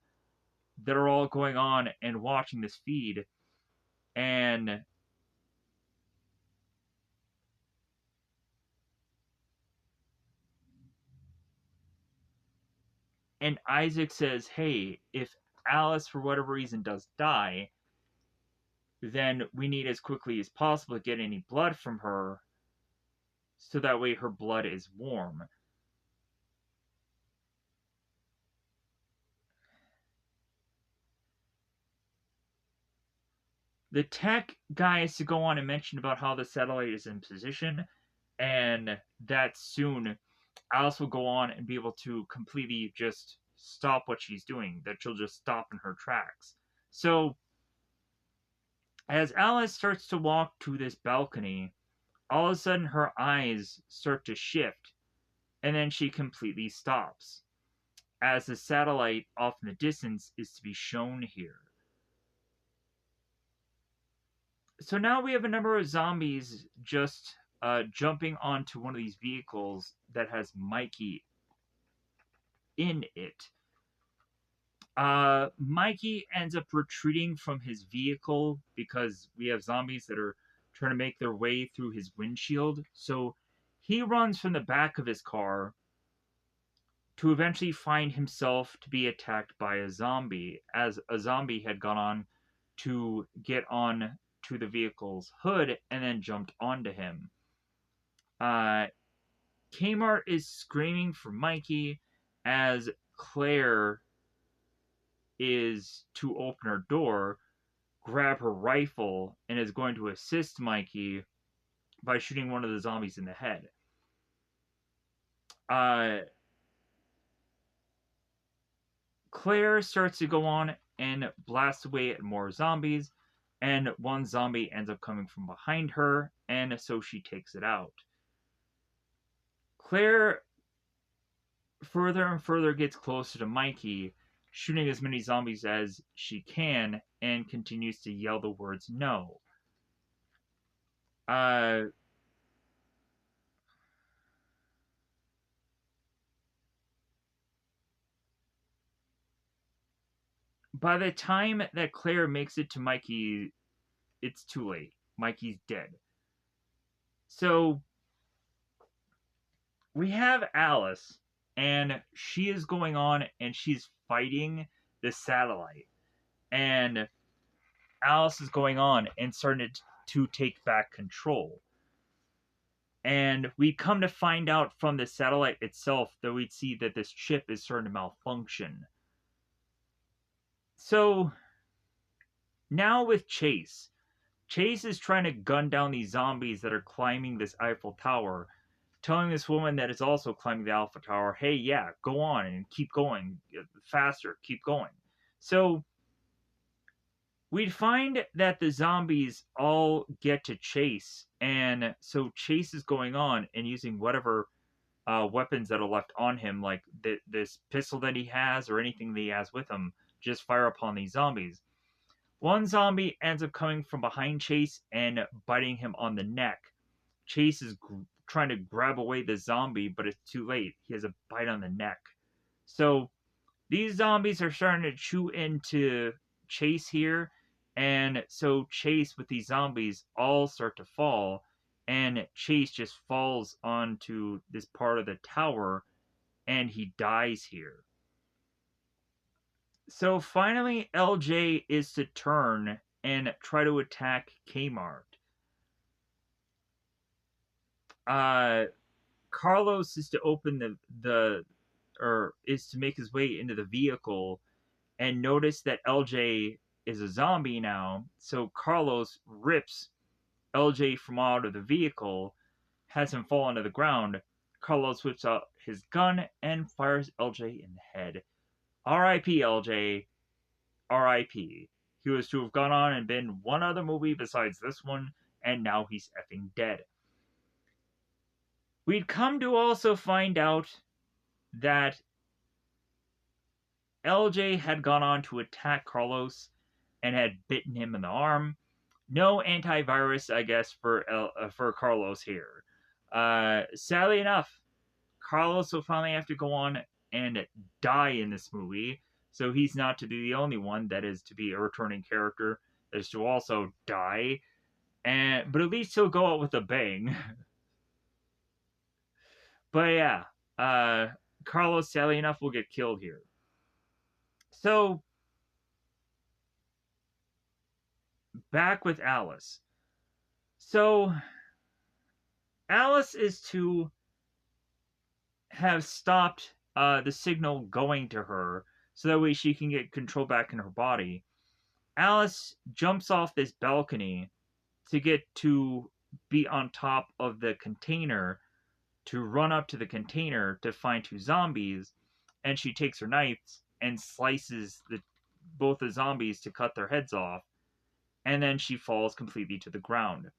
that are all going on and watching this feed, and Isaac says, "Hey, if Alice for whatever reason does die, then we need as quickly as possible to get any blood from her, so that way her blood is warm." The tech guy is to go on and mention about how the satellite is in position, and that soon Alice will go on and be able to completely just stop what she's doing, that she'll just stop in her tracks. So, as Alice starts to walk to this balcony, all of a sudden her eyes start to shift, and then she completely stops, as the satellite off in the distance is to be shown here. So now we have a number of zombies just jumping onto one of these vehicles that has Mikey in it. Mikey ends up retreating from his vehicle because we have zombies that are trying to make their way through his windshield. So he runs from the back of his car to eventually find himself to be attacked by a zombie, as a zombie had gone on to get on to the vehicle's hood and then jumped onto him. Kmart is screaming for Mikey as Claire is to open her door, grab her rifle, and is going to assist Mikey by shooting one of the zombies in the head. Claire starts to go on and blast away at more zombies, and one zombie ends up coming from behind her, and so she takes it out. Claire further and further gets closer to Mikey, shooting as many zombies as she can, and continues to yell the words no. By the time that Claire makes it to Mikey, it's too late. Mikey's dead. So we have Alice, and she is going on and she's fighting the satellite. And Alice is going on and starting to take back control. And we come to find out from the satellite itself that we'd see that this chip is starting to malfunction. So now with Chase, Chase is trying to gun down these zombies that are climbing this Eiffel Tower, telling this woman that is also climbing the Eiffel Tower, hey, yeah, go on and keep going faster, keep going. So we'd find that the zombies all get to Chase, and so Chase is going on and using whatever weapons that are left on him, like this pistol that he has or anything that he has with him, just fire upon these zombies. One zombie ends up coming from behind Chase and biting him on the neck. Chase is trying to grab away the zombie, but it's too late. He has a bite on the neck. So these zombies are starting to chew into Chase here, and so Chase with these zombies all start to fall, and Chase just falls onto this part of the tower, and he dies here. So finally, LJ is to turn and try to attack Kmart. Uh, Carlos is to open the or is to make his way into the vehicle and notice that LJ is a zombie now. So Carlos rips LJ from out of the vehicle, has him fall onto the ground. Carlos whips out his gun and fires LJ in the head. R.I.P. LJ. R.I.P. He was to have gone on and been one other movie besides this one, and now he's effing dead. We'd come to also find out that LJ had gone on to attack Carlos and had bitten him in the arm. No antivirus, I guess, for Carlos here. Sadly enough, Carlos will finally have to go on and die in this movie, so he's not to be the only one that is to be a returning character that is to also die. But at least he'll go out with a bang. But yeah, Carlos, sadly enough, will get killed here. So back with Alice. So Alice is to have stopped the signal going to her so that way she can get control back in her body. Alice jumps off this balcony to get to be on top of the container to run up to the container to find two zombies, and she takes her knife and slices both the zombies to cut their heads off, and then she falls completely to the ground.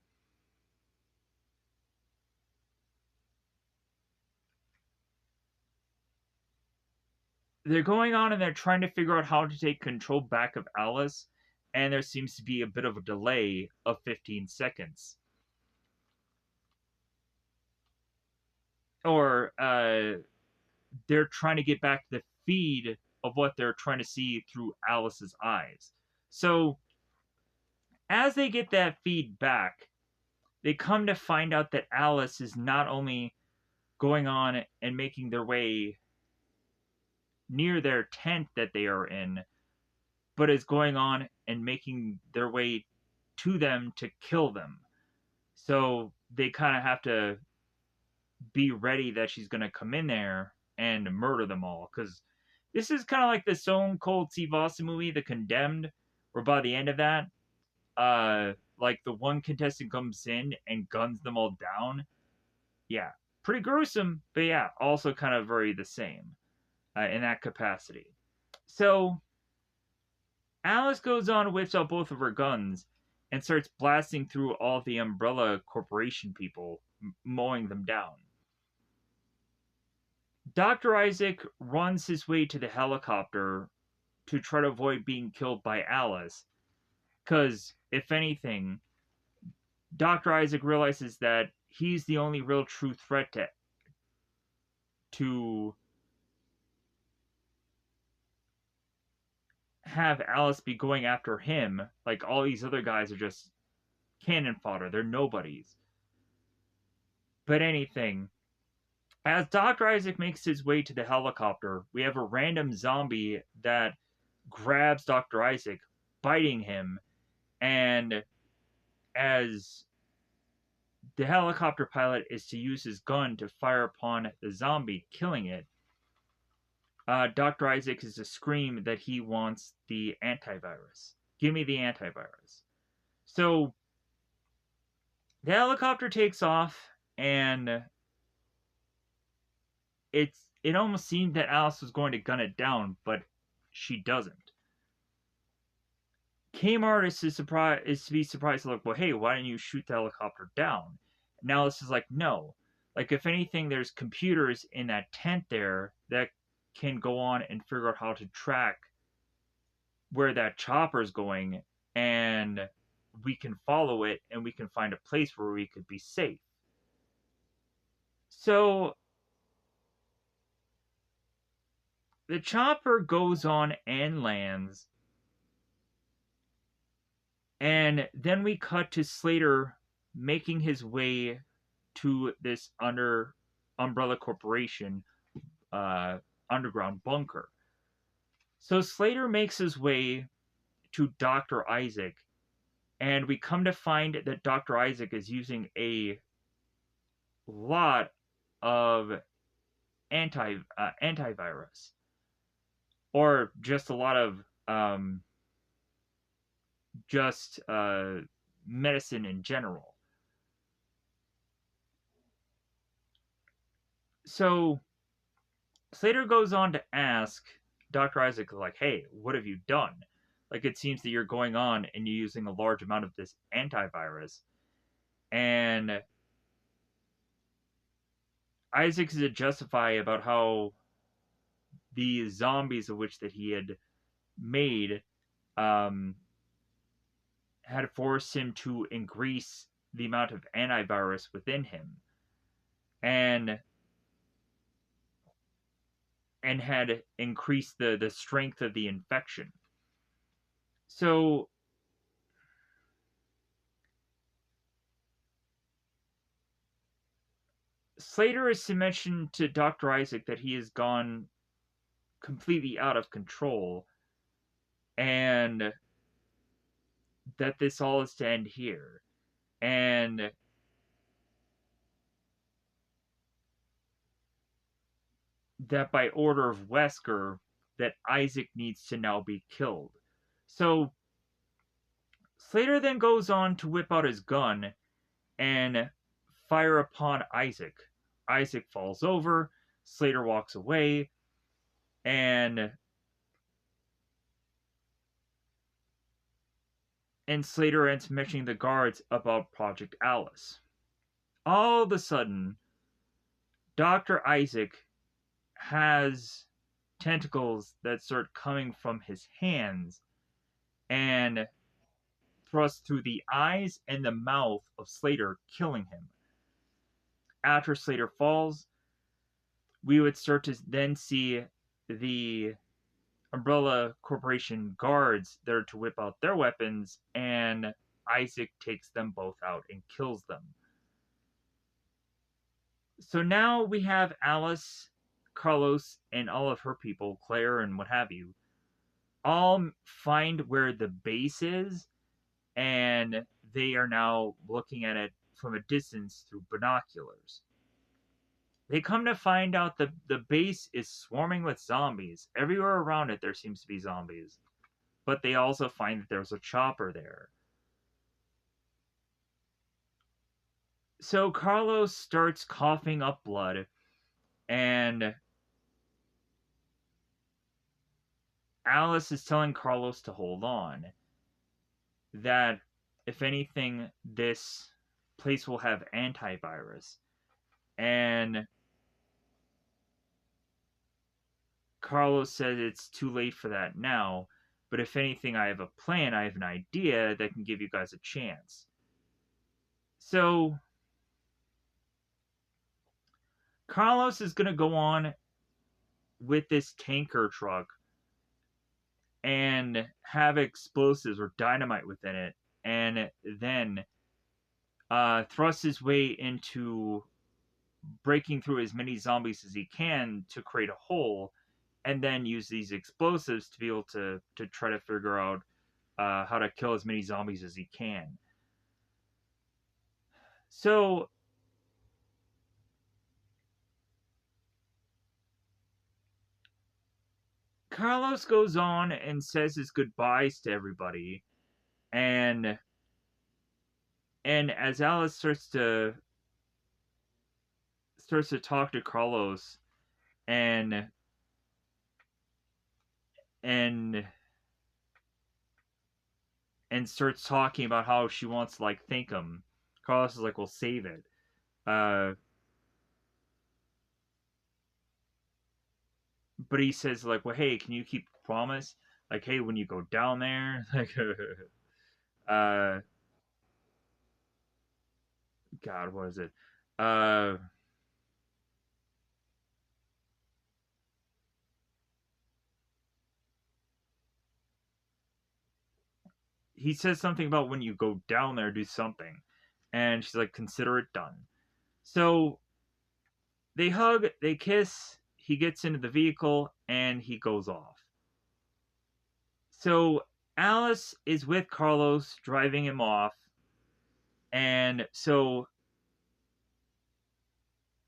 They're going on and they're trying to figure out how to take control back of Alice, and there seems to be a bit of a delay of 15 seconds. Or they're trying to get back the feed of what they're trying to see through Alice's eyes. So as they get that feed back, they come to find out that Alice is not only going on and making their way near their tent that they are in, but is going on and making their way to them to kill them. So they kind of have to be ready that she's going to come in there and murder them all. Because this is kind of like the Stone Cold Steve Austin movie, The Condemned, where by the end of that, like the one contestant comes in and guns them all down. Yeah, pretty gruesome, but yeah, also kind of very the same in that capacity. So Alice goes on, whips out both of her guns, and starts blasting through all the Umbrella Corporation people, mowing them down. Dr. Isaac runs his way to the helicopter to try to avoid being killed by Alice, because, if anything, Dr. Isaac realizes that he's the only real true threat to have Alice be going after him. Like, all these other guys are just cannon fodder. They're nobodies. But anything, As Dr. Isaac makes his way to the helicopter, we have a random zombie that grabs Dr. Isaac, biting him, and as the helicopter pilot is to use his gun to fire upon the zombie, killing it, Dr. Isaac is to scream that he wants the antivirus. Give me the antivirus. So the helicopter takes off, and it almost seemed that Alice was going to gun it down, but she doesn't. Kmart is to be surprised, like, well, hey, why didn't you shoot the helicopter down? And Alice is like, no. Like, if anything, there's computers in that tent there that can go on and figure out how to track where that chopper's going, and we can follow it, and we can find a place where we could be safe. So the chopper goes on and lands, and then we cut to Slater making his way to this Umbrella Corporation underground bunker. So Slater makes his way to Dr. Isaac, and we come to find that Dr. Isaac is using a lot of antivirus, or just a lot of medicine in general. So Slater goes on to ask Dr. Isaac, like, hey, what have you done? Like, it seems that you're going on and you're using a large amount of this antivirus. And Isaac is to justify about how the zombies of which that he had made had forced him to increase the amount of antivirus within him. And had increased the strength of the infection. So Slater is to mention to Dr. Isaac that he has gone completely out of control, and that this all is to end here. And that by order of Wesker, that Isaac needs to now be killed. So Slater then goes on to whip out his gun and fire upon Isaac. Isaac falls over, Slater walks away, and Slater ends mentioning the guards about Project Alice. All of a sudden, Dr. Isaac has tentacles that start coming from his hands and thrust through the eyes and the mouth of Slater, killing him. After Slater falls, we would start to then see the Umbrella Corporation guards there to whip out their weapons, and Isaac takes them both out and kills them. So now we have Alice, Carlos, and all of her people, Claire and what have you, all find where the base is, and they are now looking at it from a distance through binoculars. They come to find out that the base is swarming with zombies. Everywhere around it there seems to be zombies. But they also find that there's a chopper there. So Carlos starts coughing up blood, and Alice is telling Carlos to hold on. That, if anything, this place will have antivirus. And Carlos says it's too late for that now, but if anything, I have a plan, I have an idea that can give you guys a chance. So Carlos is going to go on with this tanker truck and have explosives or dynamite within it, and then thrust his way into breaking through as many zombies as he can to create a hole, and then use these explosives to be able to try to figure out how to kill as many zombies as he can. So Carlos goes on and says his goodbyes to everybody, and as Alice starts to talk to Carlos, and and starts talking about how she wants to like thank him. Carlos is like, "Well, save it." Uh, but he says like, "Well, hey, can you keep the promise? Like, hey, when you go down there, like, uh, God, what is it? Uh, he says something about when you go down there, do something, and she's like, consider it done. So they hug, they kiss. He gets into the vehicle and he goes off. So Alice is with Carlos, driving him off, and so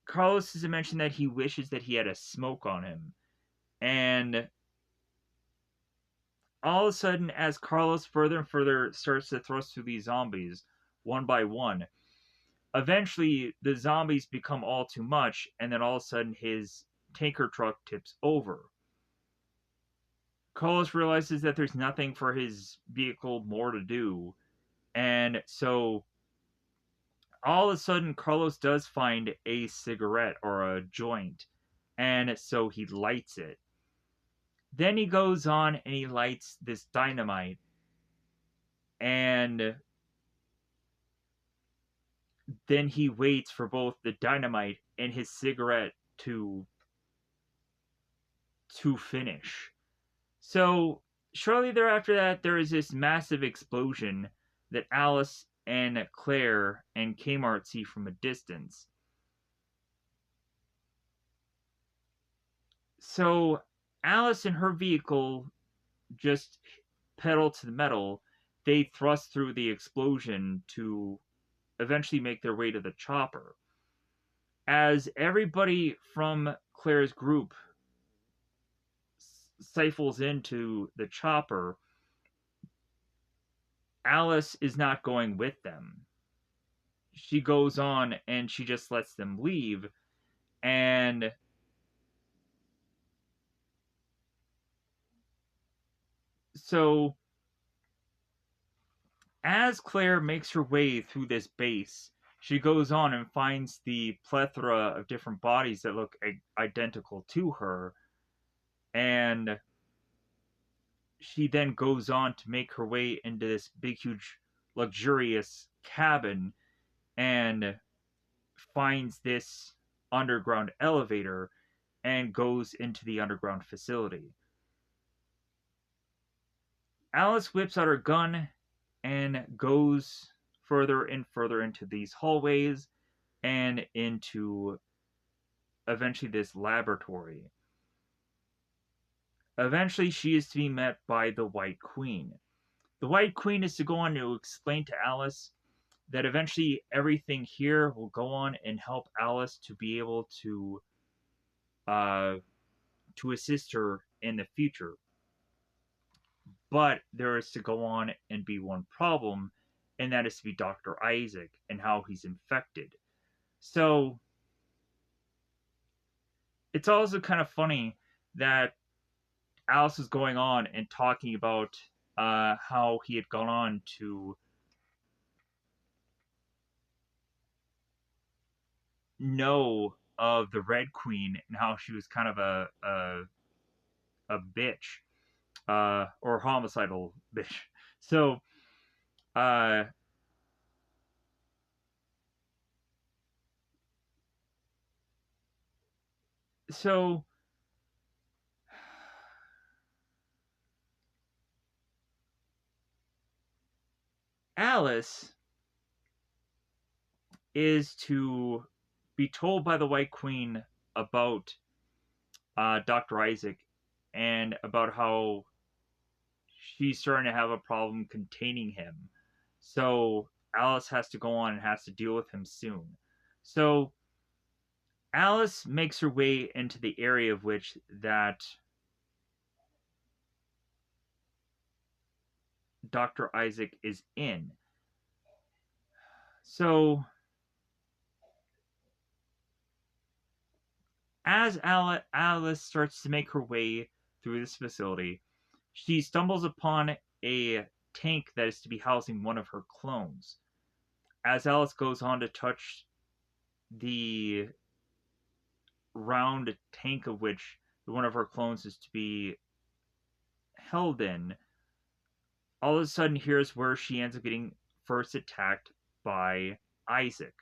Carlos has mentioned that he wishes that he had a smoke on him. And all of a sudden, as Carlos further and further starts to thrust through these zombies, one by one, eventually the zombies become all too much, and then all of a sudden his tanker truck tips over. Carlos realizes that there's nothing for his vehicle more to do, and so all of a sudden Carlos does find a cigarette or a joint, and so he lights it. Then he goes on and he lights this dynamite, and then he waits for both the dynamite and his cigarette to finish. So shortly thereafter that there is this massive explosion that Alice and Claire and Kmart see from a distance. So Alice and her vehicle just pedal to the metal. They thrust through the explosion to eventually make their way to the chopper. As everybody from Claire's group stifles into the chopper, Alice is not going with them. She goes on and she just lets them leave. And so, as Claire makes her way through this base, she goes on and finds the plethora of different bodies that look identical to her. And she then goes on to make her way into this big, huge, luxurious cabin and finds this underground elevator and goes into the underground facility. Alice whips out her gun and goes further and further into these hallways and into eventually this laboratory. Eventually, she is to be met by the White Queen. The White Queen is to go on to explain to Alice that eventually everything here will go on and help Alice to be able uh, to assist her in the future. But there is to go on and be one problem, and that is to be Dr. Isaac and how he's infected. So it's also kind of funny that Alice was going on and talking about how he had gone on to know of the Red Queen and how she was kind of a bitch or homicidal bitch. So uh, so Alice is to be told by the White Queen about Dr. Isaac and about how she's starting to have a problem containing him. So Alice has to go on and has to deal with him soon. So Alice makes her way into the area of which that Dr. Isaac is in. So as Alice starts to make her way through this facility, she stumbles upon a tank that is to be housing one of her clones. As Alice goes on to touch the round tank of which one of her clones is to be held in, all of a sudden here's where she ends up getting first attacked by Isaac.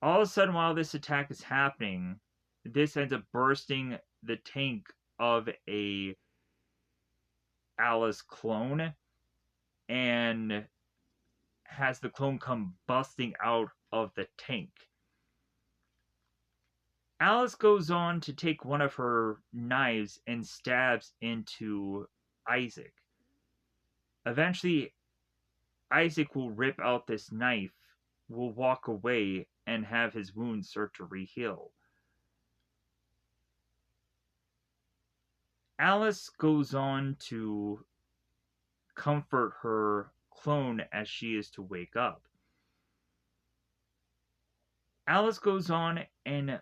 All of a sudden, while this attack is happening, this ends up bursting the tank of a Alice clone and has the clone come busting out of the tank. Alice goes on to take one of her knives and stabs into Isaac. Eventually, Isaac will rip out this knife, will walk away, and have his wounds start to reheal. Alice goes on to comfort her clone as she is to wake up. Alice goes on and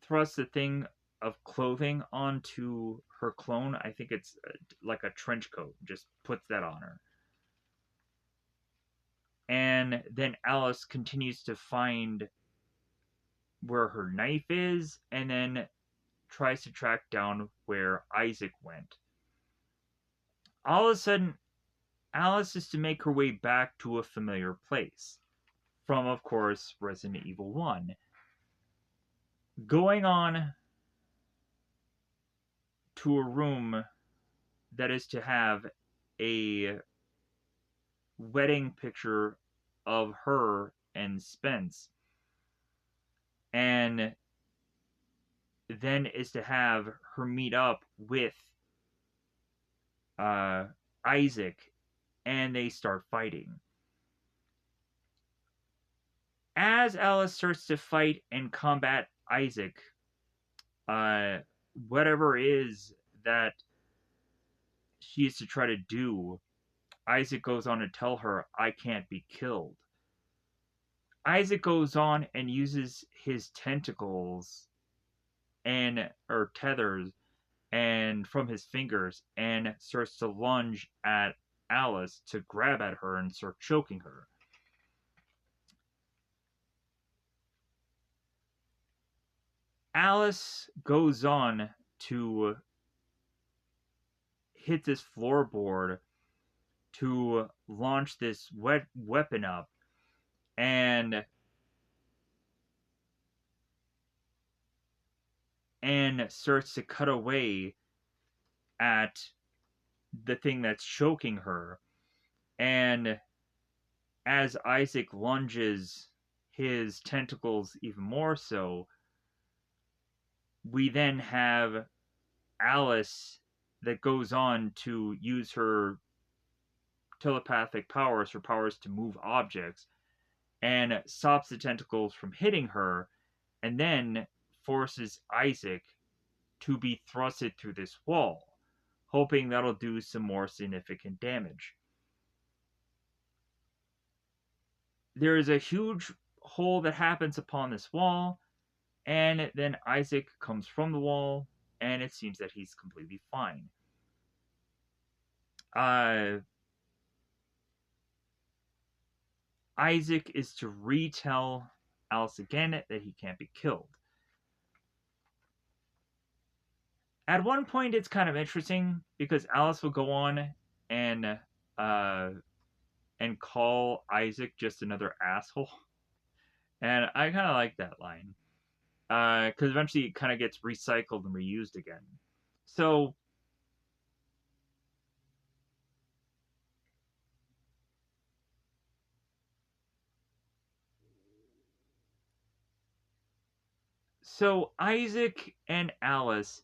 thrusts a thing of clothing onto her clone. I think it's like a trench coat, just puts that on her. And then Alice continues to find where her knife is and then tries to track down where Isaac went. All of a sudden, Alice is to make her way back to a familiar place. From, of course, Resident Evil 1. Going on to a room that is to have a wedding picture of her and Spence, and then is to have her meet up with Isaac, and they start fighting. As Alice starts to fight and combat Isaac, whatever is that she is to try to do, Isaac goes on to tell her, "I can't be killed." Isaac goes on and uses his tentacles and or tethers and from his fingers and starts to lunge at Alice to grab at her and start choking her. Alice goes on to hit this floorboard to launch this weapon up and starts to cut away at the thing that's choking her. And as Isaac lunges his tentacles even more so, we then have Alice that goes on to use her telepathic powers, her powers to move objects, and stops the tentacles from hitting her, and then forces Isaac to be thrusted through this wall, hoping that'll do some more significant damage. There is a huge hole that happens upon this wall, and then Isaac comes from the wall, and it seems that he's completely fine. Isaac is to retell Alice again that he can't be killed. At one point, it's kind of interesting because Alice will go on and uh, and call Isaac just another asshole, and I kind of like that line because eventually it kind of gets recycled and reused again. So So Isaac and Alice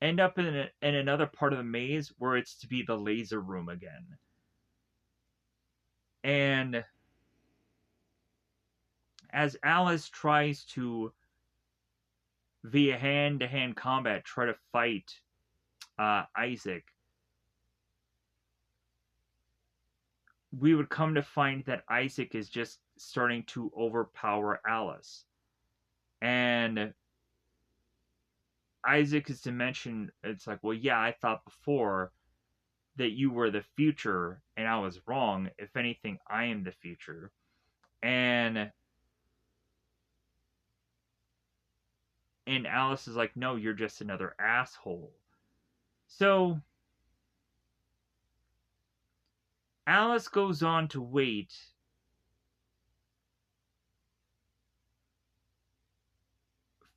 end up in another part of the maze where it's to be the laser room again. And as Alice tries to, via hand to hand combat, try to fight Isaac, we would come to find that Isaac is just starting to overpower Alice. And Isaac is to mention, it's like, well, yeah, I thought before that you were the future and I was wrong. If anything, I am the future. And Alice is like, no, you're just another asshole. So Alice goes on to wait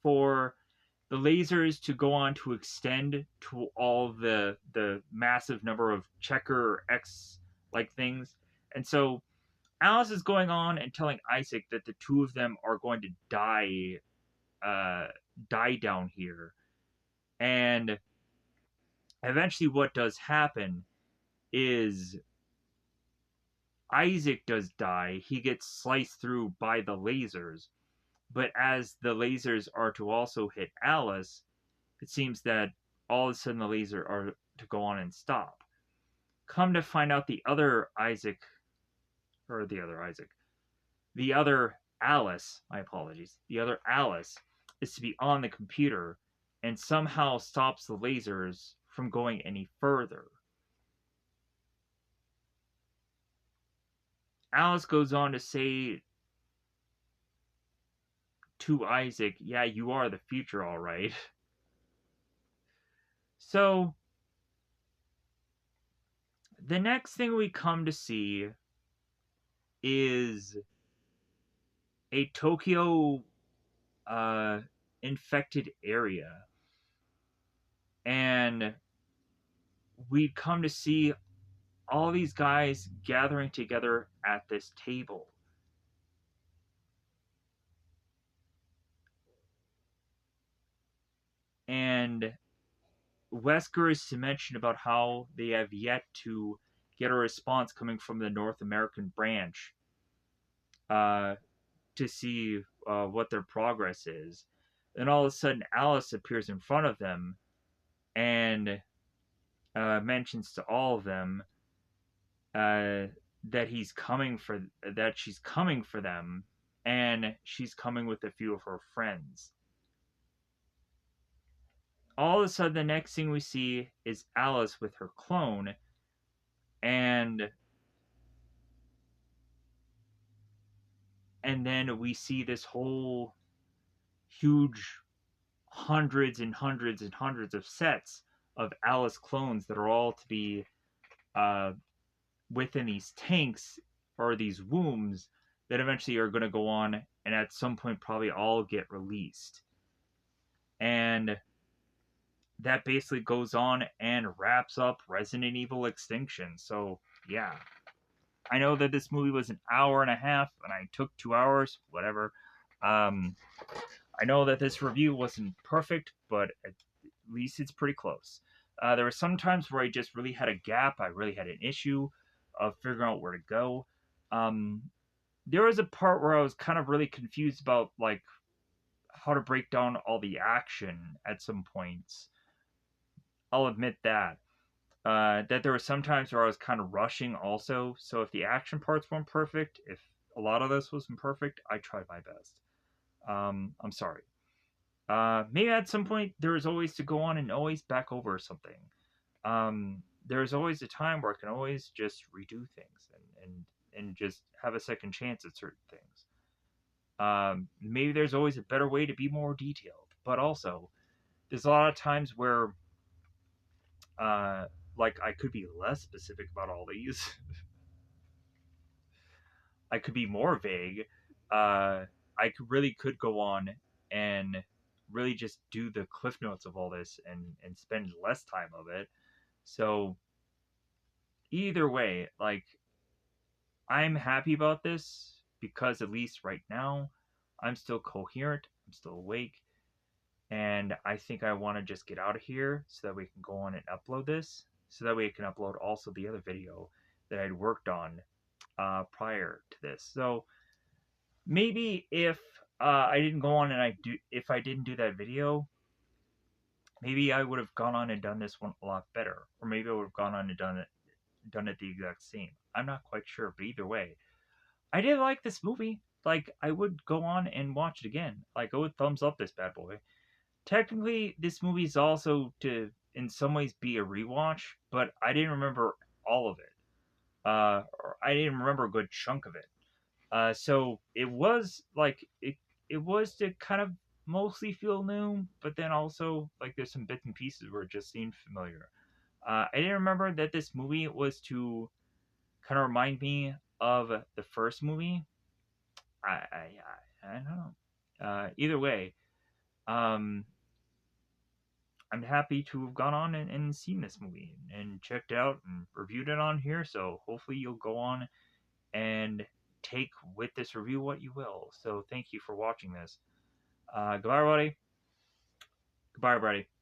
for the lasers to go on to extend to all the massive number of checker X like things. And so Alice is going on and telling Isaac that the two of them are going to die down here. And eventually what does happen is Isaac does die. He gets sliced through by the lasers. But as the lasers are to also hit Alice, it seems that all of a sudden the lasers are to go on and stop. Come to find out the other Isaac, or the other Alice, my apologies, the other Alice is to be on the computer and somehow stops the lasers from going any further. Alice goes on to say to Isaac, yeah, you are the future, all right. So, the next thing we come to see is a Tokyo uh, infected area. And we come to see all these guys gathering together at this table. And Wesker is to mention about how they have yet to get a response coming from the North American branch uh, to see what their progress is. Then all of a sudden, Alice appears in front of them and mentions to all of them uh, that she's coming for them, and she's coming with a few of her friends. All of a sudden, the next thing we see is Alice with her clone, and then we see this whole huge hundreds and hundreds and hundreds of sets of Alice clones that are all to be uh, within these tanks or these wombs that eventually are going to go on and at some point probably all get released. And that basically goes on and wraps up Resident Evil Extinction. So, yeah. I know that this movie was an hour and a half and I took 2 hours, whatever. Um, I know that this review wasn't perfect, but at least it's pretty close. There were some times where I just really had a gap. I really had an issue of figuring out where to go. Um, there was a part where I was kind of really confused about like how to break down all the action at some points. I'll admit that. That there were some times where I was kind of rushing also. So if the action parts weren't perfect, if a lot of this wasn't perfect, I tried my best. I'm sorry. Maybe at some point there is always to go on and always back over something. There's always a time where I can always just redo things and just have a second chance at certain things. Maybe there's always a better way to be more detailed, but also there's a lot of times where uh, like I could be less specific about all these. I could be more vague. I really could go on and really just do the cliff notes of all this and spend less time of it. So either way, like I'm happy about this because at least right now, I'm still coherent, I'm still awake, and I think I want to just get out of here so that we can go on and upload this, so that way I can upload also the other video that I'd worked on prior to this. So maybe if I didn't go on and if I didn't do that video, maybe I would have gone on and done this one a lot better, or maybe I would have gone on and done it the exact same. I'm not quite sure, but either way, I did like this movie. Like, I would go on and watch it again. Like, I would thumbs up this bad boy. Technically, this movie is also to, in some ways, be a rewatch, but I didn't remember all of it. Or I didn't remember a good chunk of it. So it was like it was to kind of mostly feel new, but then also like there's some bits and pieces where it just seemed familiar. I didn't remember that this movie was to kind of remind me of the first movie. I don't know. Either way, um, I'm happy to have gone on and seen this movie and checked out and reviewed it on here. So hopefully you'll go on and take with this review what you will. So thank you for watching this. Goodbye, everybody. Goodbye, everybody.